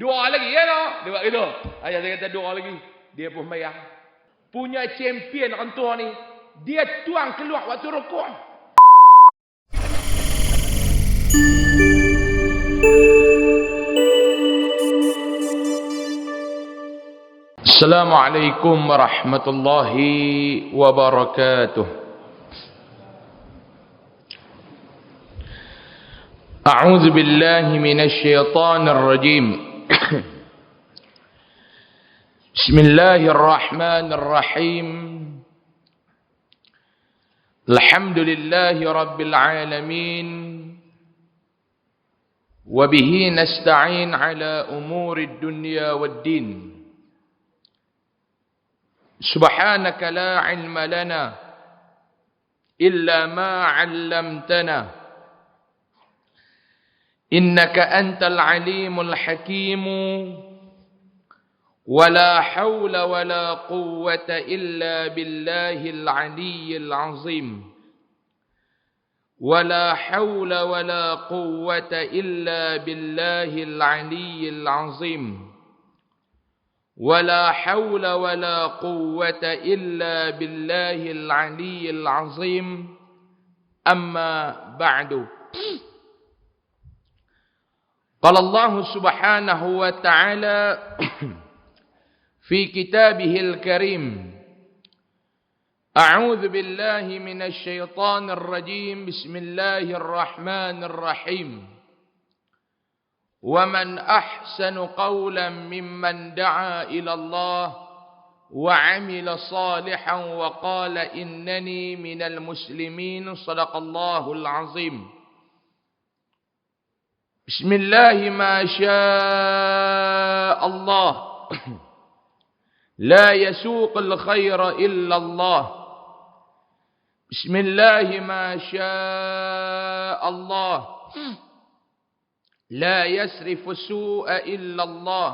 Dua lagi, ya no? Dia buat gitu. Ayah saya kata dua lagi. Dia pun bayar. Punya champion orang tua ni, dia tuang keluar waktu rukuk. Assalamualaikum warahmatullahi wabarakatuh. أعوذ بالله من الشيطان الرجيم بسم الله الرحمن الرحيم الحمد لله رب العالمين وبه نستعين على أمور الدنيا والدين سبحانك لا علم لنا إلا ما علمتنا إنك أنت العليم الحكيم ولا حول ولا قوة إلا بالله العلي العظيم ولا حول ولا قوة إلا بالله العلي العظيم ولا حول ولا قوة إلا بالله العلي العظيم أما بعد. قال الله سبحانه وتعالى في كتابه الكريم أعوذ بالله من الشيطان الرجيم بسم الله الرحمن الرحيم ومن أحسن قولا ممن دعا إلى الله وعمل صالحا وقال إنني من المسلمين صدق الله العظيم. بسم الله ما شاء الله لا يسوق الخير إلا الله. بسم الله ما شاء الله لا يسرف السوء إلا الله.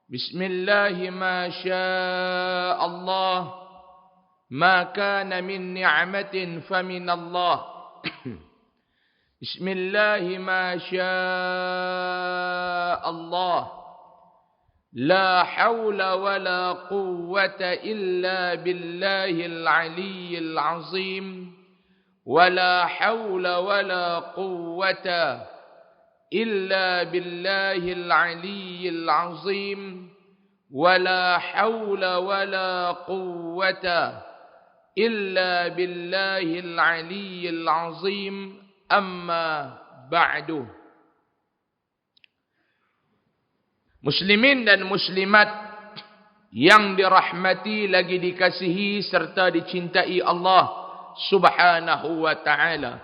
بسم الله ما شاء الله ما كان من نعمة فمن الله. بسم الله ما شاء الله لا حول ولا قوة إلا بالله العلي العظيم ولا حول ولا قوة إلا بالله العلي العظيم ولا حول ولا قوة إلا بالله العلي العظيم Amma ba'du. Muslimin dan muslimat yang dirahmati lagi dikasihi serta dicintai Allah Subhanahu wa ta'ala.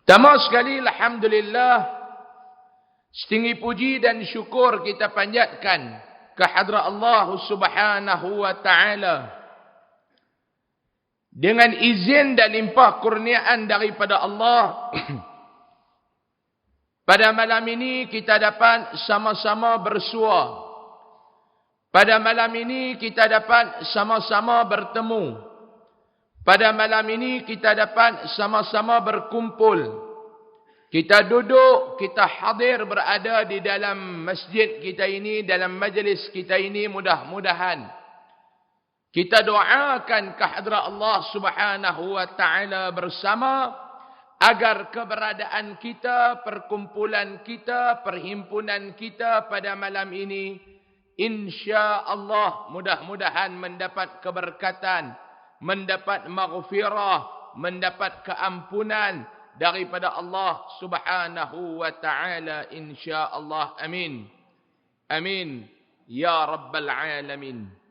Pertama sekali alhamdulillah, setinggi puji dan syukur kita panjatkan kehadrat Allah Subhanahu wa ta'ala. Dengan izin dan limpah kurniaan daripada Allah, pada malam ini kita dapat sama-sama bersua. Pada malam ini kita dapat sama-sama bertemu. Pada malam ini kita dapat sama-sama berkumpul. Kita duduk, kita hadir berada di dalam masjid kita ini, dalam majlis kita ini, mudah-mudahan kita doakan kehadrat Allah Subhanahu wa ta'ala bersama agar keberadaan kita, perkumpulan kita, perhimpunan kita pada malam ini insya-Allah mudah-mudahan mendapat keberkatan, mendapat maghfirah, mendapat keampunan daripada Allah Subhanahu wa ta'ala insya-Allah. Amin. Amin ya rabbal alamin.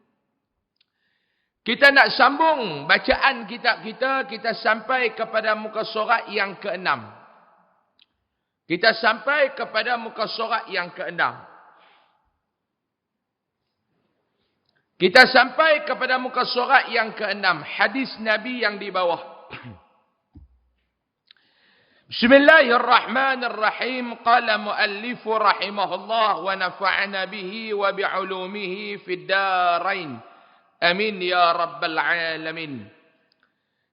Kita nak sambung bacaan kitab kita sampai kepada muka surat yang ke-6. Kita sampai kepada muka surat yang ke-6. Kita sampai kepada muka surat yang ke-6, hadis Nabi yang di bawah. Bismillahirrahmanirrahim. Qala muallifu rahimahullah wa nafa'ana bihi wa bi'ulumihi fid darain. Amin ya rabbal alamin.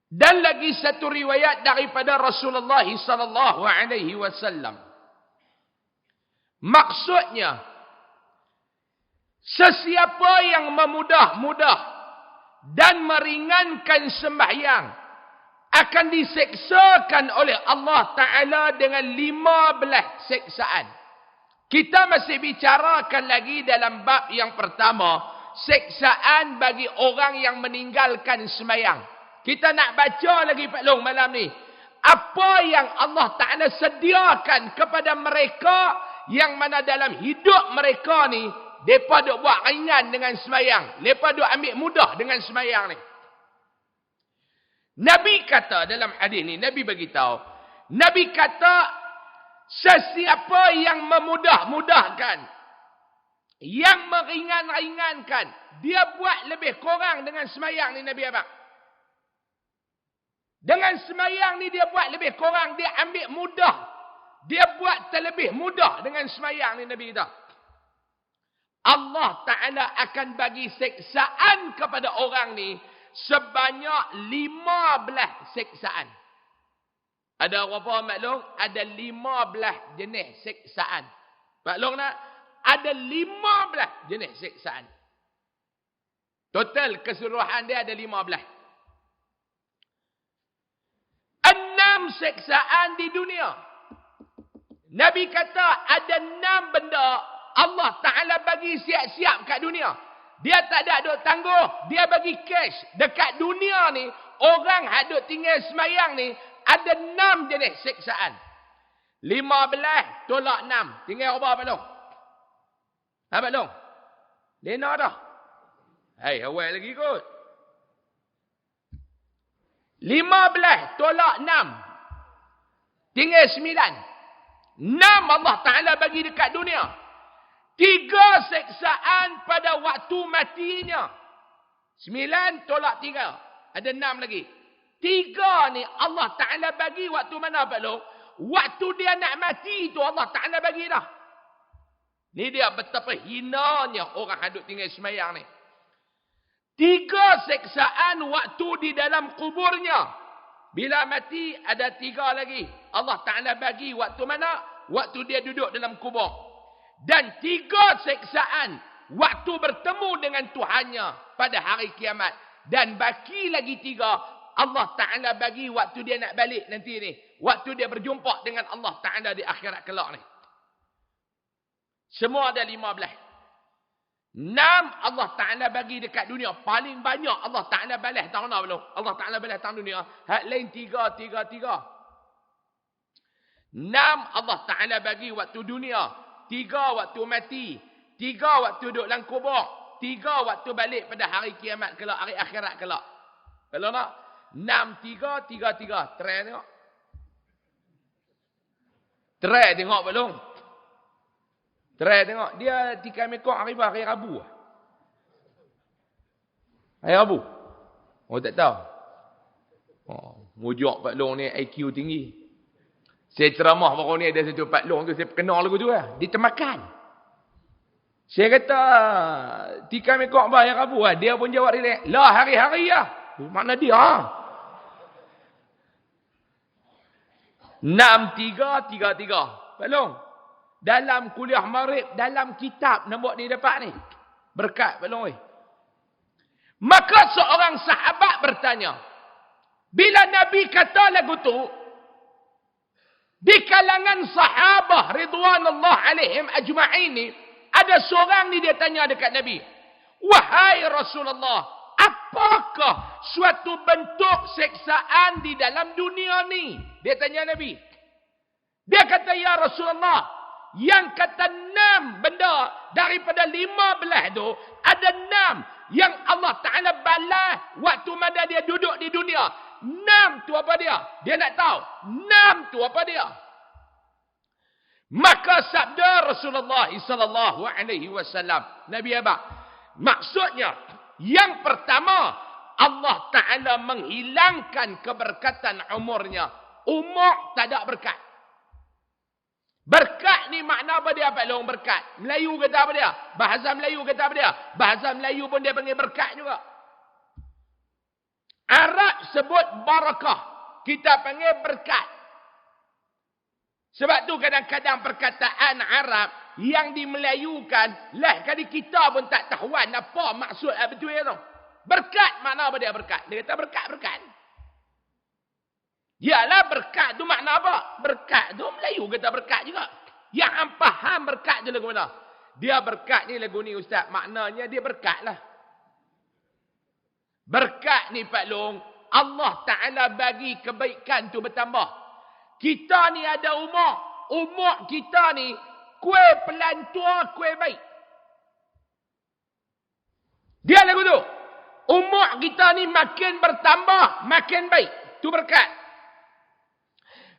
Dan lagi satu riwayat daripada Rasulullah sallallahu alaihi wasallam. Maksudnya, sesiapa yang memudah-mudah dan meringankan sembahyang akan diseksakan oleh Allah Ta'ala dengan 15 seksaan. Kita masih bicarakan lagi dalam bab yang pertama, seksaan bagi orang yang meninggalkan sembahyang. Kita nak baca lagi Pak Long malam ni. Apa yang Allah Ta'ala sediakan kepada mereka yang mana dalam hidup mereka ni, mereka duk buat ringan dengan sembahyang. Mereka duk ambil mudah dengan sembahyang ni. Nabi kata dalam hadis ni, Nabi beritahu, Nabi kata, sesiapa yang memudah-mudahkan, yang meringan-ringankan, dia buat lebih kurang dengan sembahyang ni, Nabi abang. Dengan sembahyang ni dia buat lebih kurang, dia ambil mudah. Dia buat terlebih mudah dengan sembahyang ni, Nabi kata. Allah Ta'ala akan bagi seksaan kepada orang ni sebanyak 15 seksaan. Ada orang faham maklum? Ada 15 jenis seksaan. Maklum nak? Ada 15 jenis seksaan. Total keseluruhan dia ada 15. 6 seksaan di dunia. Nabi kata ada 6 benda Allah Ta'ala bagi siap-siap kat dunia. Dia tak ada duk tangguh. Dia bagi cash. Dekat dunia ni, orang yang duk tinggal semayang ni, ada 6 jenis seksaan. 15 tolak 6. Tinggal apa Pak Long? Ha Pak Long? Lena dah. Hai, awal lagi kot. 15 tolak 6. Tinggal 9. 6 Allah Ta'ala bagi dekat dunia. 3 seksaan pada waktu matinya. 9 tolak 3. Ada 6 lagi. 3 ni Allah Ta'ala bagi waktu mana Pak Long? Waktu dia nak mati tu Allah Ta'ala bagi dah. Ni dia betapa hinanya orang hadut tinggal semayang ni. 3 seksaan waktu di dalam kuburnya. Bila mati ada 3 lagi. Allah Ta'ala bagi waktu mana? Waktu dia duduk dalam kubur. Dan 3 seksaan waktu bertemu dengan Tuhannya pada hari kiamat. Dan baki lagi 3 Allah Ta'ala bagi waktu dia nak balik nanti ni. Waktu dia berjumpa dengan Allah Ta'ala di akhirat kelak ni. Semua ada 15. 6 Allah Ta'ala bagi dekat dunia. Paling banyak Allah Ta'ala balas tahun mana belum? Allah Ta'ala balas tahun dunia. Hak lain 3. 6 Allah Ta'ala bagi waktu dunia. 3 waktu mati. 3 waktu duduk dalam kubur. 3 waktu balik pada hari kiamat kelak. Hari akhirat kelak. Kalau nak? 6, 3, 3. Try tengok. Try tengok belum? Try tengok. Dia tikai mekok hari Rabu. Hari Rabu. Oh tak tahu. Oh, mujur Pak Long ni IQ tinggi. Saya ceramah baru ni ada satu Pak Long tu, saya kenal lagu tu lah. Dia termakan. Saya kata, tikai mekok hari Rabu lah. Dia pun jawab dia, lah hari-hari lah. Mana dia? 6, 3, 3. Pak Long, dalam kuliah maghrib, dalam kitab nombor ni dapat ni. Berkat Pak Long. Maka seorang sahabat bertanya, bila Nabi kata lagu tu, di kalangan sahabah ridwanullah alaihim ajma'in ni, ada seorang ni dia tanya dekat Nabi, wahai Rasulullah, apakah suatu bentuk seksaan di dalam dunia ni? Dia tanya Nabi. Dia kata, ya Rasulullah, yang kata 6 benda daripada 15 tu, ada 6 yang Allah Ta'ala balas waktu mana dia duduk di dunia. 6 tu apa dia? Dia nak tahu. 6 tu apa dia? Maka sabda Rasulullah sallallahu alaihi wasallam, Nabi apa? Maksudnya, yang pertama, Allah Ta'ala menghilangkan keberkatan umurnya. Umur tak ada berkat. Berkat ni makna apa dia Pak Long? Berkat. Melayu kata apa dia? Bahasa Melayu kata apa dia? Bahasa Melayu pun dia panggil berkat juga. Arab sebut barakah. Kita panggil berkat. Sebab tu kadang-kadang perkataan Arab yang dimelayukan, lah kali kita pun tak tahuan apa maksud betul tu. Berkat makna apa dia berkat? Dia kata berkat. Yalah berkat tu makna apa? Berkat tu Melayu kata berkat juga. Yang hang faham berkat je lagu mana? Dia berkat ni lagu ni ustaz, maknanya dia berkat lah. Berkat ni Pak Long, Allah Ta'ala bagi kebaikan tu bertambah. Kita ni ada umur kita ni kuih pelantua, kuih baik. Dia lagu tu. Umur kita ni makin bertambah, makin baik. Tu berkat.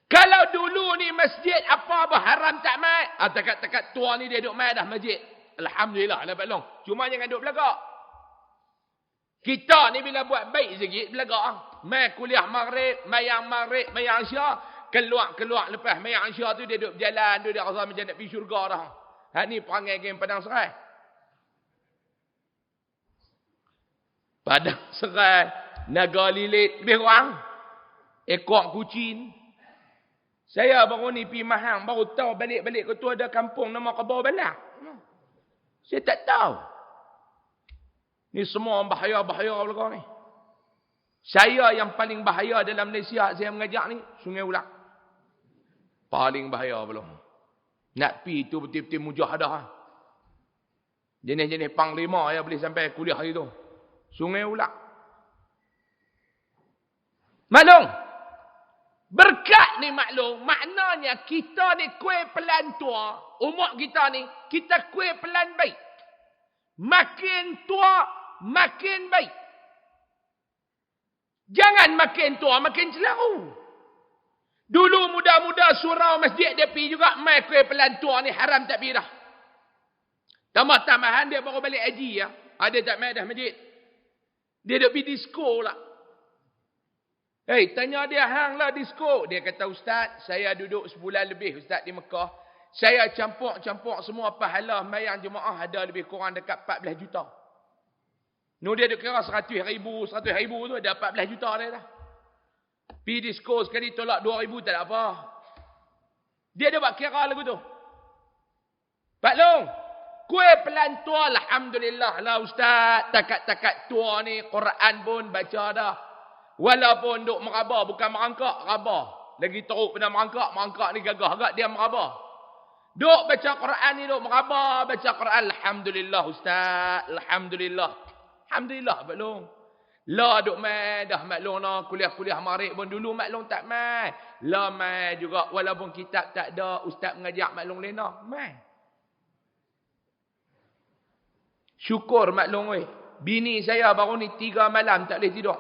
Kalau dulu ni masjid apa haram tak mai. Takat-takat tua ni dia duduk mai dah masjid. Alhamdulillah lah Pak Long. Cuma jangan duduk belagak. Kita ni bila buat baik sikit belagak. Mai kuliah maghrib, mayang isya. Keluar lepas mayang isya tu dia duduk berjalan. Dia rasa macam nak pergi syurga dah. Ni perangai game Padang Serai. Padang Serai. Naga lilit. Lebih kurang. Ekor kucing. Saya baru ni pergi Mahang, baru tahu balik-balik ke tu ada kampung nama Kabau Balak. Saya tak tahu. Ni semua bahaya-bahaya belakang ni. Saya yang paling bahaya dalam Malaysia saya mengajak ni, Sungai Ulak. Paling bahaya belum. Nak pergi tu betul-betul mujahadah. Jenis-jenis panglima yang boleh sampai kuliah hari tu. Sungai Ulak. Maklum. Berkat ni maklum, maknanya kita ni kuih pelan tua, umur kita ni, kita kuih pelan baik. Makin tua, makin baik. Jangan makin tua, makin celaru. Dulu muda-muda surau masjid dia pergi juga, mai kuih pelan tua ni haram tak pergi dah. Tambah-tambahan dia baru balik haji ya. Ada tak mai dah masjid. Dia duk pergi disko lah. Tanya dia, hang lah disko. Dia kata, Ustaz, saya duduk sebulan lebih Ustaz di Mekah. Saya campur semua pahala mayang jemaah ada lebih kurang dekat 14 juta. Nur dia duk kira 100 ribu tu ada 14 juta dia dah. Pergi disko sekali tolak 2 ribu tak ada apa. Dia ada buat kira lagu tu. Pak Long, kuih pelan tua alhamdulillah lah Ustaz. Takat-takat tua ni Quran pun baca dah. Walaupun duk meraba, bukan merangkak, raba. Lagi teruk pada merangkak ni gagah agak dia meraba. Duk baca Quran ni duk meraba, baca Quran. Alhamdulillah Ustaz, Alhamdulillah. Alhamdulillah Pak Long. La duk mai dah Mak Long nak kuliah-kuliah maghrib pun dulu Mak Long tak mai. La mai juga walaupun kitab tak ada, Ustaz mengajak Mak Long lena, mai. Syukur Mak Long oi. Bini saya baru ni 3 malam tak boleh tidur.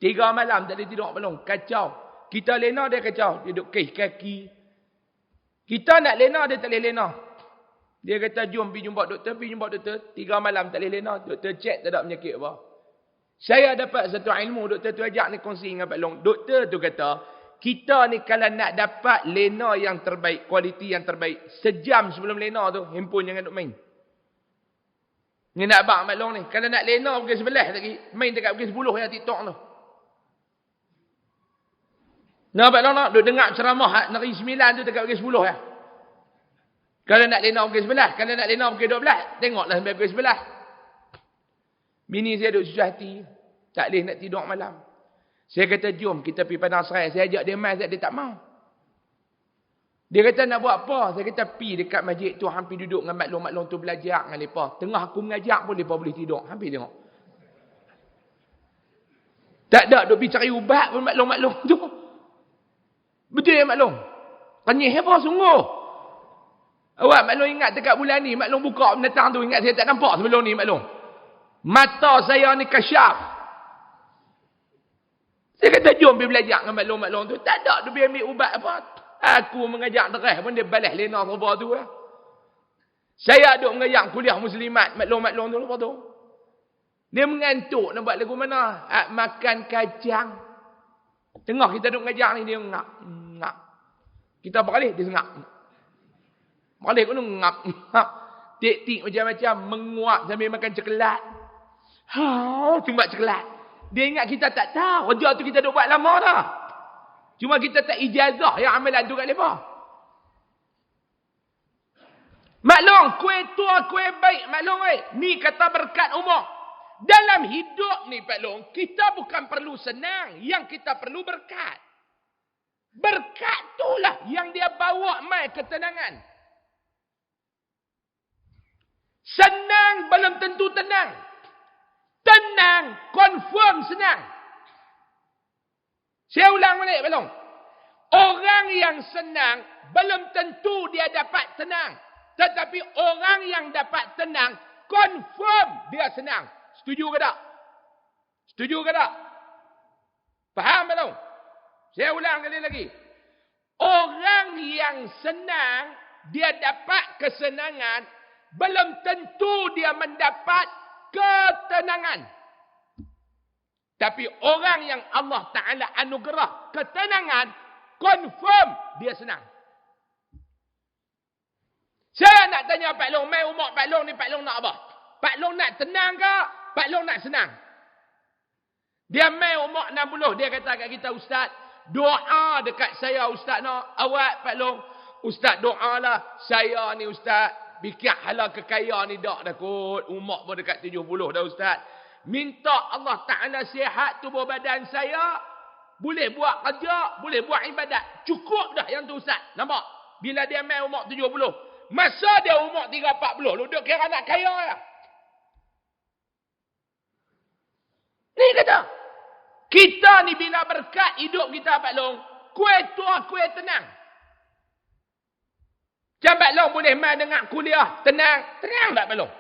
3 malam tak boleh tidur belum. Kacau. Kita lena dia kacau. Dia duduk kaki. Kita nak lena dia tak boleh lena. Dia kata jom pergi jumpa doktor. 3 malam tak boleh lena. Doktor cek tak ada penyakit apa. Saya dapat satu ilmu. Doktor tu ajak ni kongsi dengan Pak Long. Doktor tu kata. Kita ni kalau nak dapat lena yang terbaik. Kualiti yang terbaik. Sejam sebelum lena tu. Handphone jangan duk main. Ni nak bak Mak Long ni. Kalau nak lena pukul 11 lagi. Main dekat pukul 10 yang TikTok tu. Nampak Long nak duk dengar ceramah negeri 9 tu dekat pukul 10 ya. Kalau nak lena pukul 11, kalau nak lena pukul 12, tengoklah sampai pukul 11. Bini saya duk susah hati, tak boleh nak tidur malam. Saya kata jom kita pergi Padang Serai, saya ajak dia mai, dia tak mau. Dia kata nak buat apa? Saya kata pergi dekat masjid tu, hampir duduk dengan Mak Long tu belajar dengan depa. Tengah aku mengajak pun depa boleh tidur. Hampir tengok. Tak ada duk pergi cari ubat pun Mak Long tu. Betul ya Mak Long? Tanyih apa sungguh? Awak Mak Long ingat dekat bulan ni, Mak Long buka pendatang tu, ingat saya tak nampak sebelum ni Mak Long. Mata saya ni kasyaf. Saya kata jom pergi belajar dengan Mak Long tu. Tak ada dia ambil ubat apa. Aku mengajak derah pun dia balas lena serba tu lah. Saya duk mengajak kuliah muslimat Mak Long tu lepas tu. Dia mengantuk nak buat lagu mana? Makan kacang. Tengah kita duk mengajak ni dia ngap. Kita balik dia ngap. Balik pun ngap. Tik-tik macam-macam menguap sambil makan coklat. Cuma coklat. Dia ingat kita tak tahu. Kerja tu kita duk buat lama dah. Cuma kita tak ijazah yang amalan tu kat mereka. Maklum, kuih tua, kuih baik. Maklum, ni kata berkat umur. Dalam hidup ni, maklum, kita bukan perlu senang. Yang kita perlu berkat. Berkat itulah yang dia bawa mai ketenangan. Senang belum tentu tenang. Tenang, confirm senang. Saya ulang balik, maklum. Orang yang senang, belum tentu dia dapat tenang. Tetapi orang yang dapat tenang, confirm dia senang. Setuju ke tak? Setuju ke tak? Faham belum? Saya ulang kali lagi. Orang yang senang, dia dapat kesenangan, belum tentu dia mendapat ketenangan. Tapi orang yang Allah Ta'ala anugerah ketenangan, confirm dia senang. Saya nak tanya Pak Long, mai umur Pak Long ni, Pak Long nak apa? Pak Long nak tenang ke? Pak Long nak senang? Dia mai umur 60, dia kata kat kita, Ustaz, doa dekat saya Ustaz nak. Awak Pak Long, Ustaz doa lah. Saya ni Ustaz, bikin halal kekayaan ni dah kot. Umur pun dekat 70 dah Ustaz. Minta Allah Ta'ala sihat tubuh badan saya. Boleh buat kerja, boleh buat ibadat. Cukup dah yang tu Ustaz. Nampak? Bila dia mai umur 70. Masa dia umur 3-40, lu duk kira nak kaya ya. Ni kata. Kita ni bila berkat hidup kita Pak Long, kuih tua, kuih tenang. Macam Pak Long boleh mai dengar kuliah, tenang. Tenang tak Pak Long?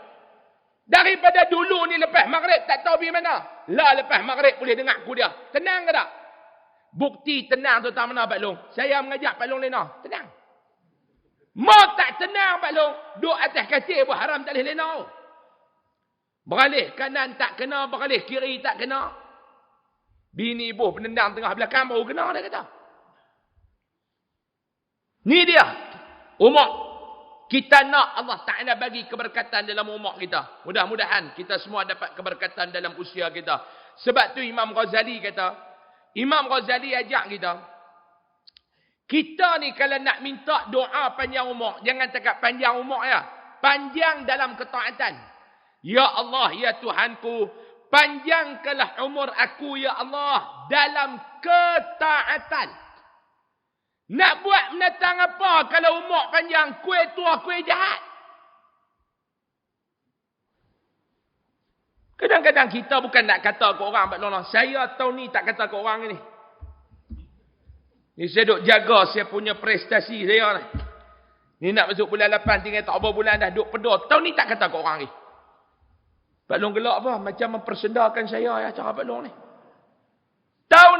Daripada dulu ni lepas maghrib tak tahu pergi mana. Lah lepas maghrib boleh dengar kuliah. Tenang ke tak? Bukti tenang tu tak mana Pak Long? Saya mengajak Pak Long lena. Tenang. Mau tak tenang Pak Long, duduk atas katil pun haram tak boleh lena. Beralih kanan tak kena, beralih kiri tak kena. Bini ibu penendang tengah belakang baru kena dia kata. Ni dia. Umur. Kita nak Allah Ta'ala bagi keberkatan dalam umur kita. Mudah-mudahan kita semua dapat keberkatan dalam usia kita. Sebab tu Imam Ghazali kata, Imam Ghazali ajak kita, kita ni kalau nak minta doa panjang umur, jangan cakap panjang umur ya. Panjang dalam ketaatan. Ya Allah, ya Tuhanku, panjangkanlah umur aku ya Allah dalam ketaatan. Nak buat menatang apa kalau umur panjang, kuih tua, kuih jahat? Kadang-kadang kita bukan nak kata ke orang, saya tahun ni tak kata ke orang ni. Ni saya duk jaga saya punya prestasi saya ni. Ni nak masuk bulan 8, tinggal tak berapa bulan dah duk pedor. Tahun ni tak kata ke orang ni. Pak Long gelak apa? Macam mempersendakan saya ya cara Pak Long ni. Tahun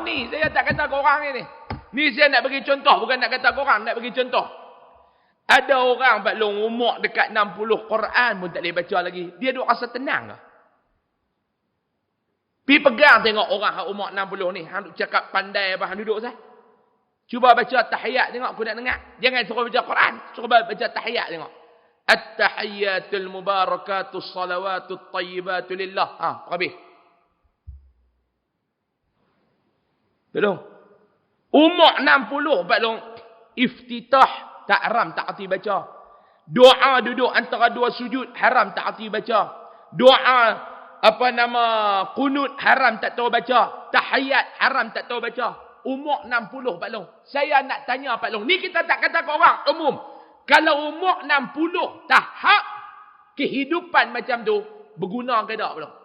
ni saya tak kata ke orang ni. Ni saya nak bagi contoh, bukan nak kata ke orang, nak bagi contoh. Ada orang Pak Long umur dekat 60 Quran pun tak boleh baca lagi. Dia duk rasa tenang ke? Pergi pegang tengok orang yang umur 60 ni. Hang cakap pandai apa hang duduk sah. Cuba baca tahiyat tengok aku nak dengar. Jangan suruh baca Quran, suruh baca tahiyat tengok. At-tahiyyatul mubarakatus salawatut tayyibatul lillah. Habis. Belum. Umur 60 Pak Long, iftitah tak haram tak arti baca. Doa duduk antara dua sujud haram tak arti baca. Doa qunut haram tak tahu baca. Tahiyat haram tak tahu baca. Umur 60 Pak Long. Saya nak tanya Pak Long, ni kita tak kata ke orang umum. Kalau umur 60 tahap kehidupan macam tu berguna ke tak Pak Long?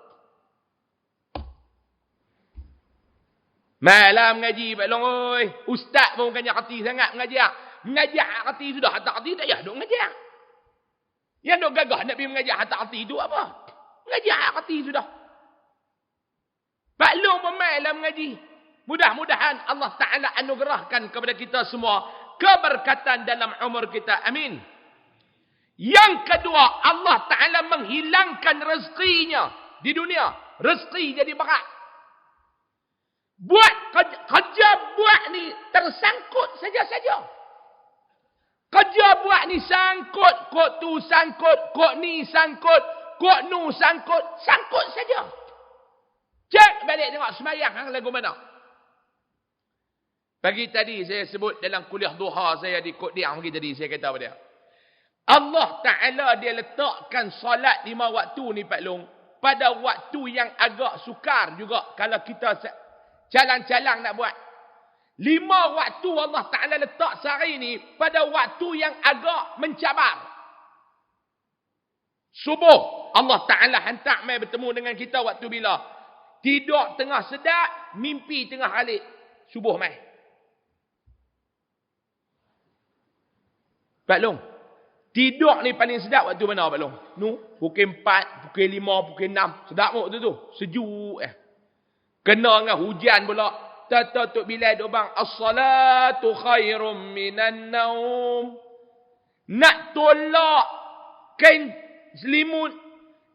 Malam mengaji Pak Long oi. Ustaz pun bukannya kerti sangat mengajar. Mengajar kerti sudah, tak kerti tak payah duk mengajar. Yang duk gagah nak pergi mengajar tak kerti tu apa? Mengajar kerti sudah. Pak Long pun malam mengaji. Mudah-mudahan Allah Ta'ala anugerahkan kepada kita semua keberkatan dalam umur kita. Amin. Yang kedua, Allah Ta'ala menghilangkan rezekinya di dunia. Rezeki jadi berat. Buat kerja buat ni tersangkut saja-saja. Kerja buat ni sangkut, kok tu sangkut, kok ni sangkut, kok nu sangkut, sangkut saja. Cek balik tengok semayang hang lagu mana. Pagi tadi saya sebut dalam kuliah duha saya di Kod Diang pagi tadi saya kata pada dia. Allah Ta'ala dia letakkan solat 5 waktu ni Pak Long. Pada waktu yang agak sukar juga. Kalau kita calang-calang nak buat. 5 waktu Allah Ta'ala letak sehari ni. Pada waktu yang agak mencabar. Subuh. Allah Ta'ala hantar mai bertemu dengan kita waktu bila? Tidur tengah sedap. Mimpi tengah halik. Subuh mai. Pak Long. Tidur ni paling sedap waktu mana Pak Long? Pukul 4, pukul 5, pukul 6. Sedap mok tu. Sejuk Kena dengan hujan pula. Tok Bilal duk bang, as-salatu khairum minan naum. Nak tolak kain selimut,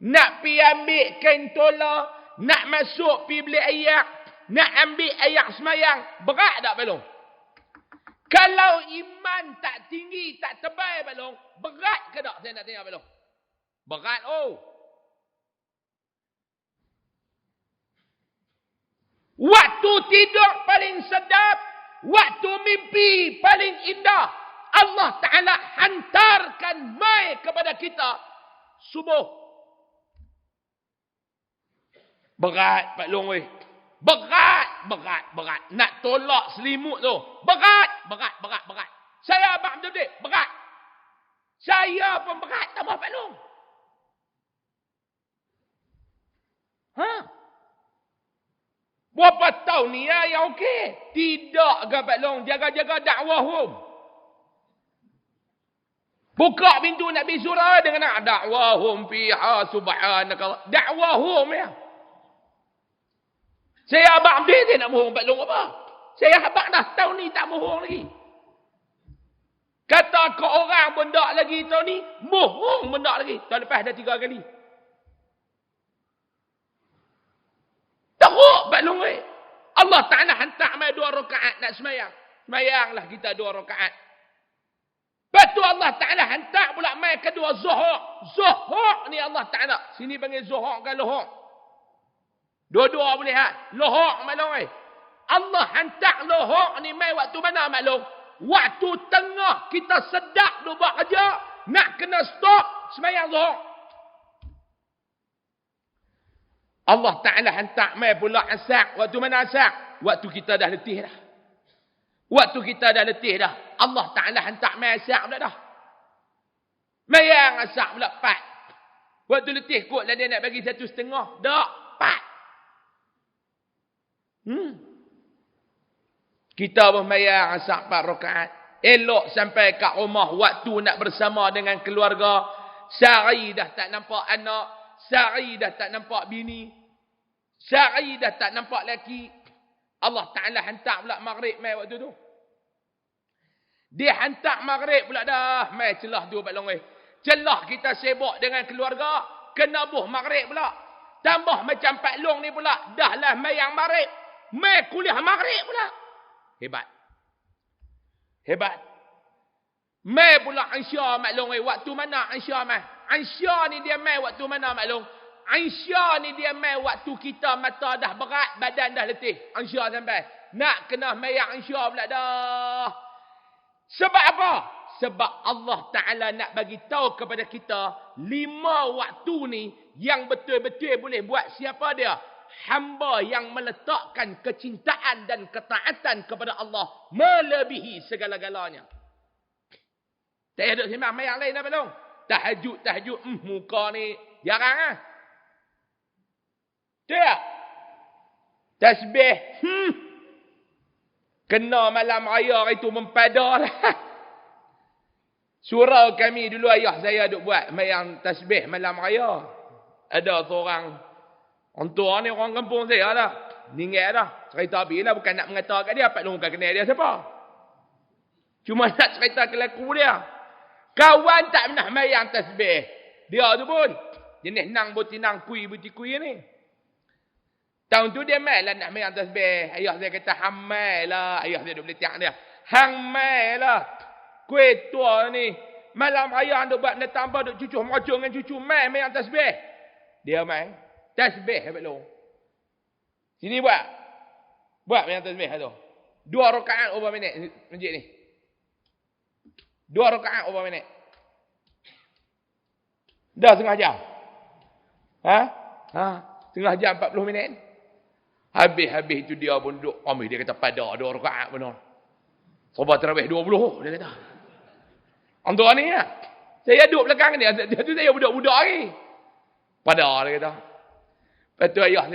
nak pi ambil kain tolak, nak masuk pi beli ayak, nak ambil ayak semayang, berat tak Pak Long? Kalau iman tak tinggi, tak tebal Pak Long, berat ke tak saya nak tanya Pak Long? Berat Waktu tidur paling sedap, waktu mimpi paling indah. Allah Ta'ala hantarkan mai kepada kita subuh. Berat Pak Long weh. Berat. Nak tolak selimut tu. Berat. Saya abang betul-betul. Berat. Saya pun berat. Tambah Pak Long. Berapa tahun ni ya okey. Tidak ke Pak Long. Jaga-jaga dakwah hum. Buka pintu nak pergi surau dengan dakwah hum fiha subhanaka. Dakwah hum ya. Saya abang dia nak bohong Pak Long apa? Saya abang dah tahun ni tak bohong lagi. Kata ke orang pun tak lagi tahun ni, bohong pun tak lagi. Tahun lepas dah 3 kali. Teruk Pak Long Allah Ta'ala hantar mai 2 rakaat nak semayang. Semayanglah kita 2 rakaat. Lepas tu Allah Ta'ala hantar pula mai kedua zuhur. Zuhur ni Allah Ta'ala. Sini panggil zuhur ke lohor. Dua-dua boleh lohor maklum Allah hantar lohor ni mai waktu mana maklum? Waktu tengah kita sedap duk buat kerja, nak kena stop semayang zuhur. Allah Ta'ala hantar mai pula asar. Waktu mana asar? Waktu kita dah letih dah. Allah Ta'ala hantar mai asar pula dah. Mayang asar pula 4. Waktu letih kot lah dia nak bagi 1,5. Tak, 4. Kita pun mayang asar 4 rakaat. Elok sampai kat rumah waktu nak bersama dengan keluarga. Sehari dah tak nampak anak. Sehari dah tak nampak bini. Sehari dah tak nampak lelaki. Allah Ta'ala hantar pula maghrib mai waktu tu. Dia hantar maghrib pula dah. Mai celah tu Pak Long Celah kita sibuk dengan keluarga. Kena buh maghrib pula. Tambah macam Pak Long ni pula. Dah lah mayang maghrib. Mai kuliah maghrib pula. Hebat. Mai pula Aisyah Mak Long waktu mana Aisyah mai? Aisyah ni dia mai waktu mana Mak Long? Aisyah ni dia mai waktu kita mata dah berat, badan dah letih. Aisyah sampai. Nak kena mayang Aisyah pula dah. Sebab apa? Sebab Allah Ta'ala nak bagi tahu kepada kita 5 waktu ni yang betul-betul boleh buat siapa dia? Hamba yang meletakkan kecintaan dan ketaatan kepada Allah melebihi segala-galanya. Tak ada sembang mayang lain apa dong? Tahajud. Muka ni jarang Tak. Tasbih. Kena malam raya itu mempadalah. Surau kami dulu ayah saya duk buat mayang tasbih malam raya. Ada seorang orang tua ni orang kampung saya lah. Ningat dah. Cerita habis lah. Bukan nak mengatakan dia. Pak Long bukan kenal dia siapa. Cuma nak cerita kelaku dia. Kawan tak pernah mayang tasbih. Dia tu pun. Jenis nang botinang kui buti-kui ni. Tahun tu dia mai lah nak mayang tasbih. Ayah saya kata hamai lah. Ayah saya duk boleh tiang dia. Hang mai lah. Kuih tua ni. Malam raya duk buat nak tambah duk cucuh meracung dengan cucu. Mai mayang tasbih. Dia mai. Tasbih Pak Long. Sini buat. Buat mayang tasbih tu. 2 rakaat berapa minit masjid ni? 2 rakaat berapa minit? Dah setengah jam. Setengah jam 40 minit. Habis itu dia pun duduk. Dia kata pada 2 rakaat benar. Sobat tarawih 20 dia kata. Untuk ni ya. Saya duduk belakang dia. Tu saya budak-budak lagi. Pada dia kata. Lepas tu ayah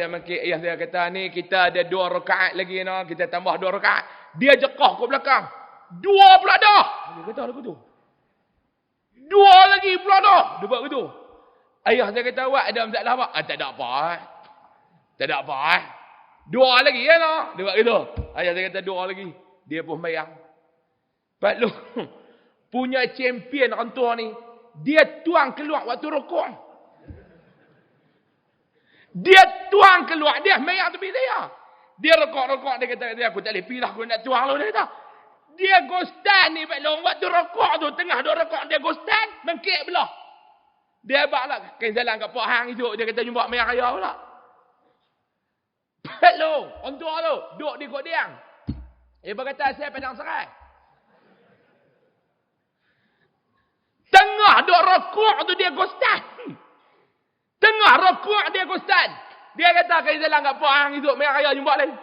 saya kata ni kita ada 2 rakaat lagi no. Kita tambah 2 rakaat. Dia jekah ke belakang. 2 pula dah. Dia kata lagu tu. 2 lagi pula dah. Dia buat begitu. Ayah saya kata awak ada masalah apa? Tak ada apa. Tak ada apa. 2 lagi ya no. Dia buat begitu. Ayah saya kata 2 lagi. Dia pun bayang. Pak Long punya champion orang tua ni. Dia tuang keluar waktu rukuk. Dia tuang keluar. Dia mayang tepi saya. Dia rokok-rokok. Dia kata, aku tak boleh pergi lah. Aku nak tuang lu. Dia kata. Dia gostan ni Pak Long. Waktu rokok tu. Tengah 2 rokok. Dia gostan. Mengkek belah. Dia abang lah. Kain jalan kat Pok Hang itu. Dia kata jumpa mayang raya pula. Pak Long. Orang tua tu. Duduk di Kok Diang. Berkata saya Padang Serai. Tengah 2 rokok tu dia gostan. Tengah rokok dia gostan. Dia kata kain jalan kat Pok Hang itu. Mayang raya jumpa lain.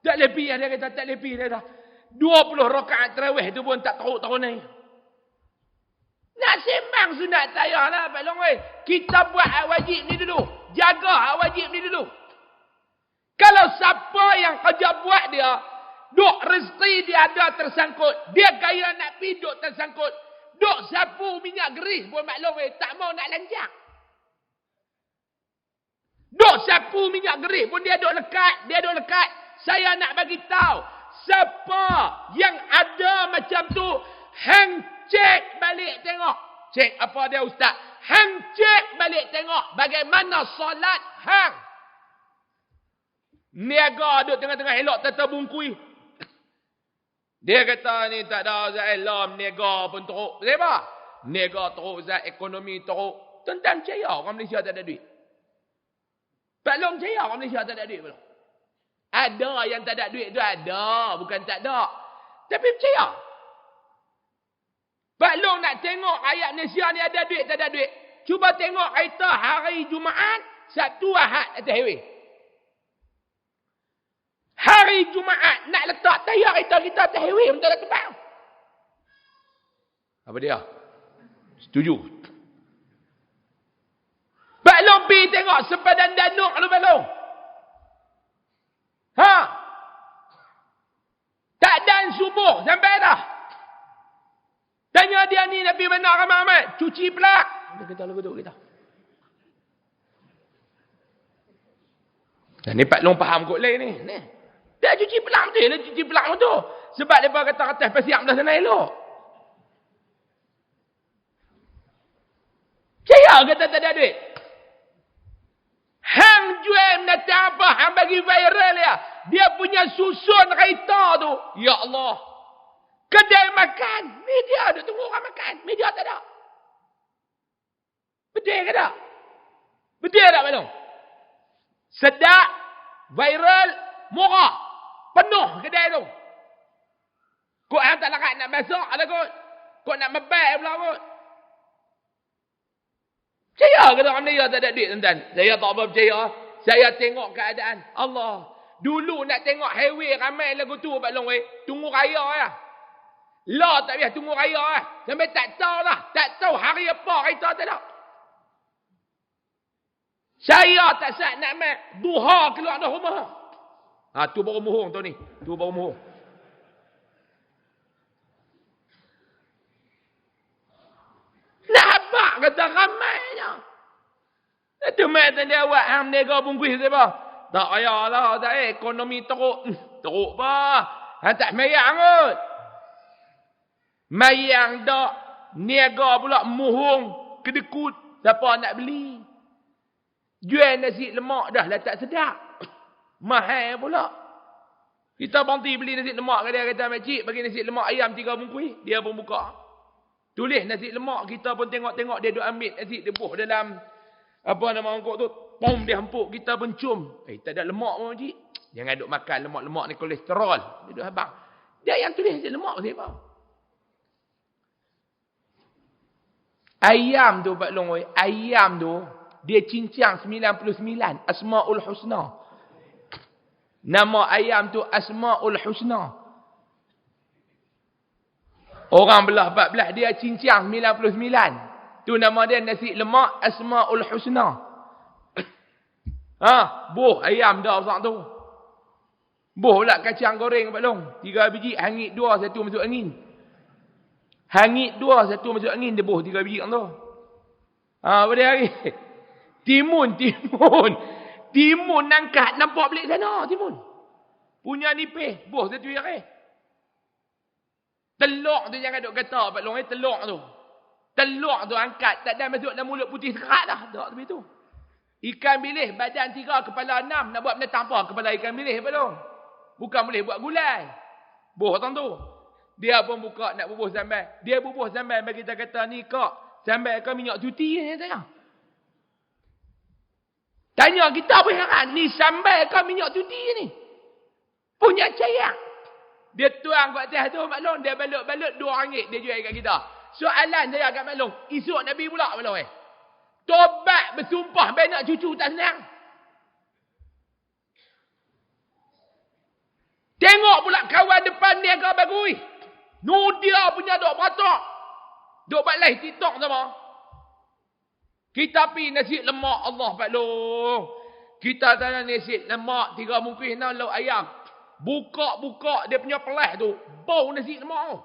Tak boleh pergi. Dia kata tak boleh pergi. Dia kata 20 rakaat tarawih tu pun tak tahu ni. Nak sembang sunat saya lah Pak Long. Kita buat hak wajib ni dulu. Jaga hak wajib ni dulu. Kalau siapa yang kerja buat dia. Duk rezeki dia ada tersangkut. Dia gaya nak pergi duk tersangkut. Duk sapu minyak gerih pun Pak Long tak mau nak lanjak. Duk sapu minyak gerih pun dia duk lekat. Dia duk lekat. Saya nak bagi tahu. Siapa yang ada macam tu. Hang cek balik tengok. Cek apa dia ustaz. Hang cek balik tengok. Bagaimana solat hang. Niaga duduk tengah-tengah elok tata bungkui. Dia kata ni tak ada Zat Alam. Niaga pun teruk. Kenapa? Niaga teruk Zat. Ekonomi teruk. Tentang percaya orang Malaysia tak ada duit. Pak Long percaya orang Malaysia tak ada duit belum? Ada yang tak ada duit tu ada. Bukan tak ada. Tapi percaya. Pak Long nak tengok rakyat Malaysia ni ada duit tak ada duit. Cuba tengok kereta hari Jumaat. Sabtu Ahad atas highway. Hari Jumaat nak letak tayar kereta kita atas highway. Betul tak tempat? Apa dia? Setuju. Pak Long pergi tengok sepadan Danuk tu Pak Long. Tak dan subuh sampai dah. Tanya dia ni nak pergi mana ramai-ramai. Cuci pelak. Dia kata lagu tu kita. Dan ni Pak Long faham kot lain ni. Dia cuci pelak tu. Dia cuci pelak tu. Sebab dia kata atas pasiak dah sana elok. Saya kata tak ada duit. Hang jual mendatang apa? Hang bagi viral ya. Dia punya susun kereta tu. Ya Allah. Kedai makan. Media duk tunggu orang makan. Media tak ada. Betul ke tak? Betul tak Pak Long? Sedap. Viral. Murah. Penuh kedai tu. Kok hang tak larat nak masak ada kot. Kok nak mebai pula kot. Percaya kata orang Malaysia tak ada duit tuan-tuan. Saya tak apa percaya. Saya tengok keadaan. Allah. Dulu nak tengok highway ramai lagu tu Pak Long. Tunggu raya lah. Lah tak biar tunggu raya lah. Sampai tak tahu lah. Tak tahu hari apa kereta tak ada. Saya tak saat nak main. Duha keluar dah rumah. Tu baru muhung tu ni. Tu baru muhung. Nak apa kata ramainya. Itu macam dia buat hang nega bungkus siapa? Tak payahlah. Tak ekonomi teruk. Teruk apa? Hang tak mayang kot. Mayang tak. Niaga pula muhung. Kedekut. Siapa nak beli? Jual nasi lemak dah lah tak sedap. Mahal pula. Kita berhenti beli nasi lemak. Dia kata makcik bagi nasi lemak ayam 3 bungkus. Dia pun buka. Tulis nasi lemak. Kita pun tengok-tengok dia duk ambil nasi debuh dalam. Apa nama angkut tu. Pom dia hempuk. Kita pun cium. Tak ada lemak pun makcik. Jangan duk makan lemak-lemak ni kolesterol. Dia duk abang. Dia yang tulis nasi lemak siapa? Ayam tu Pak Long, ayam tu dia cincang 99 Asmaul Husna. Nama ayam tu Asmaul Husna. Orang belah 14 dia cincang 99. Tu nama dia nasi lemak Asmaul Husna. Buh ayam dah besar tu. Buh pula kacang goreng Pak Long. 3 biji, hangit 2, 1 masuk angin. Hangit 2, 1 masuk angin, dia buh 3 biji tu. Apa dia hari? Timun. Timun angkat, nampak balik sana, timun. Punya nipis, buh 1 hari. Telur tu jangan duk kata, Pak Long, telur tu. Telur tu angkat, tak ada masuk dalam mulut putih sekerat dah. Tak tepi tu. Ikan bilis, badan 3, kepala 6. Nak buat benda tanpa kepala ikan bilis, Pak Long. Bukan boleh buat gulai. Buh tu. Dia pun buka nak bubuh sambal. Dia bubuh sambal bagi kita kata, ni kak, sambal kau minyak cuti ni tanya. Tanya kita pun heran, ni sambal kau minyak cuti ni. Punya cayak. Dia tuang kat atas tu Mak Long, dia balut-balut RM2 dia jual kat kita. Soalan saya kat Mak Long, esok Nabi pula Mak Long tobat bersumpah baik nak cucu tak senang. Tengok pula kawan depan dia kau bagui. Dia punya dok beratok. Dok buat live TikTok sama. Kita pi nasi lemak Allah Pak Long. Kita tanya nasi lemak 3 mungkih 6 lauk ayam. Buka dia punya pelah tu. Bau nasi lemak tu.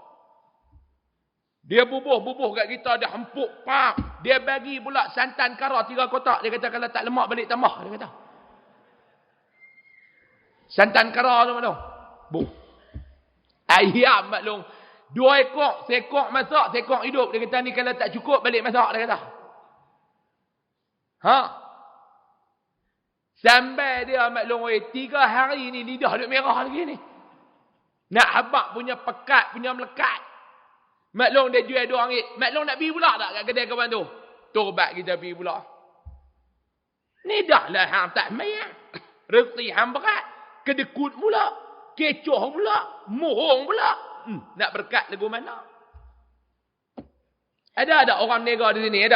Dia bubuh kat kita. Dia hempuk. Pak. Dia bagi pula santan kara 3 kotak. Dia kata kalau tak lemak balik tambah. Dia kata. Santan kara tu Mak Long. Buh. Ayam Mak Long. 2 ekor. Sekok masak. Sekok hidup. Dia kata ni kalau tak cukup balik masak. Dia kata. Sampai dia Mak Long 3 hari ni lidah duk merah lagi ni. Nak habak punya pekat, punya melekat. Mak Long dia jual RM2. Mak Long nak pergi pula tak kat kedai kawan tu? Tobat kita pergi pula. Ni dah lah hang tak mayat. Rezeki hang berat. Kedekut pula. Kecoh pula. Mohong pula. Nak berkat lagu mana? Ada orang menega di sini?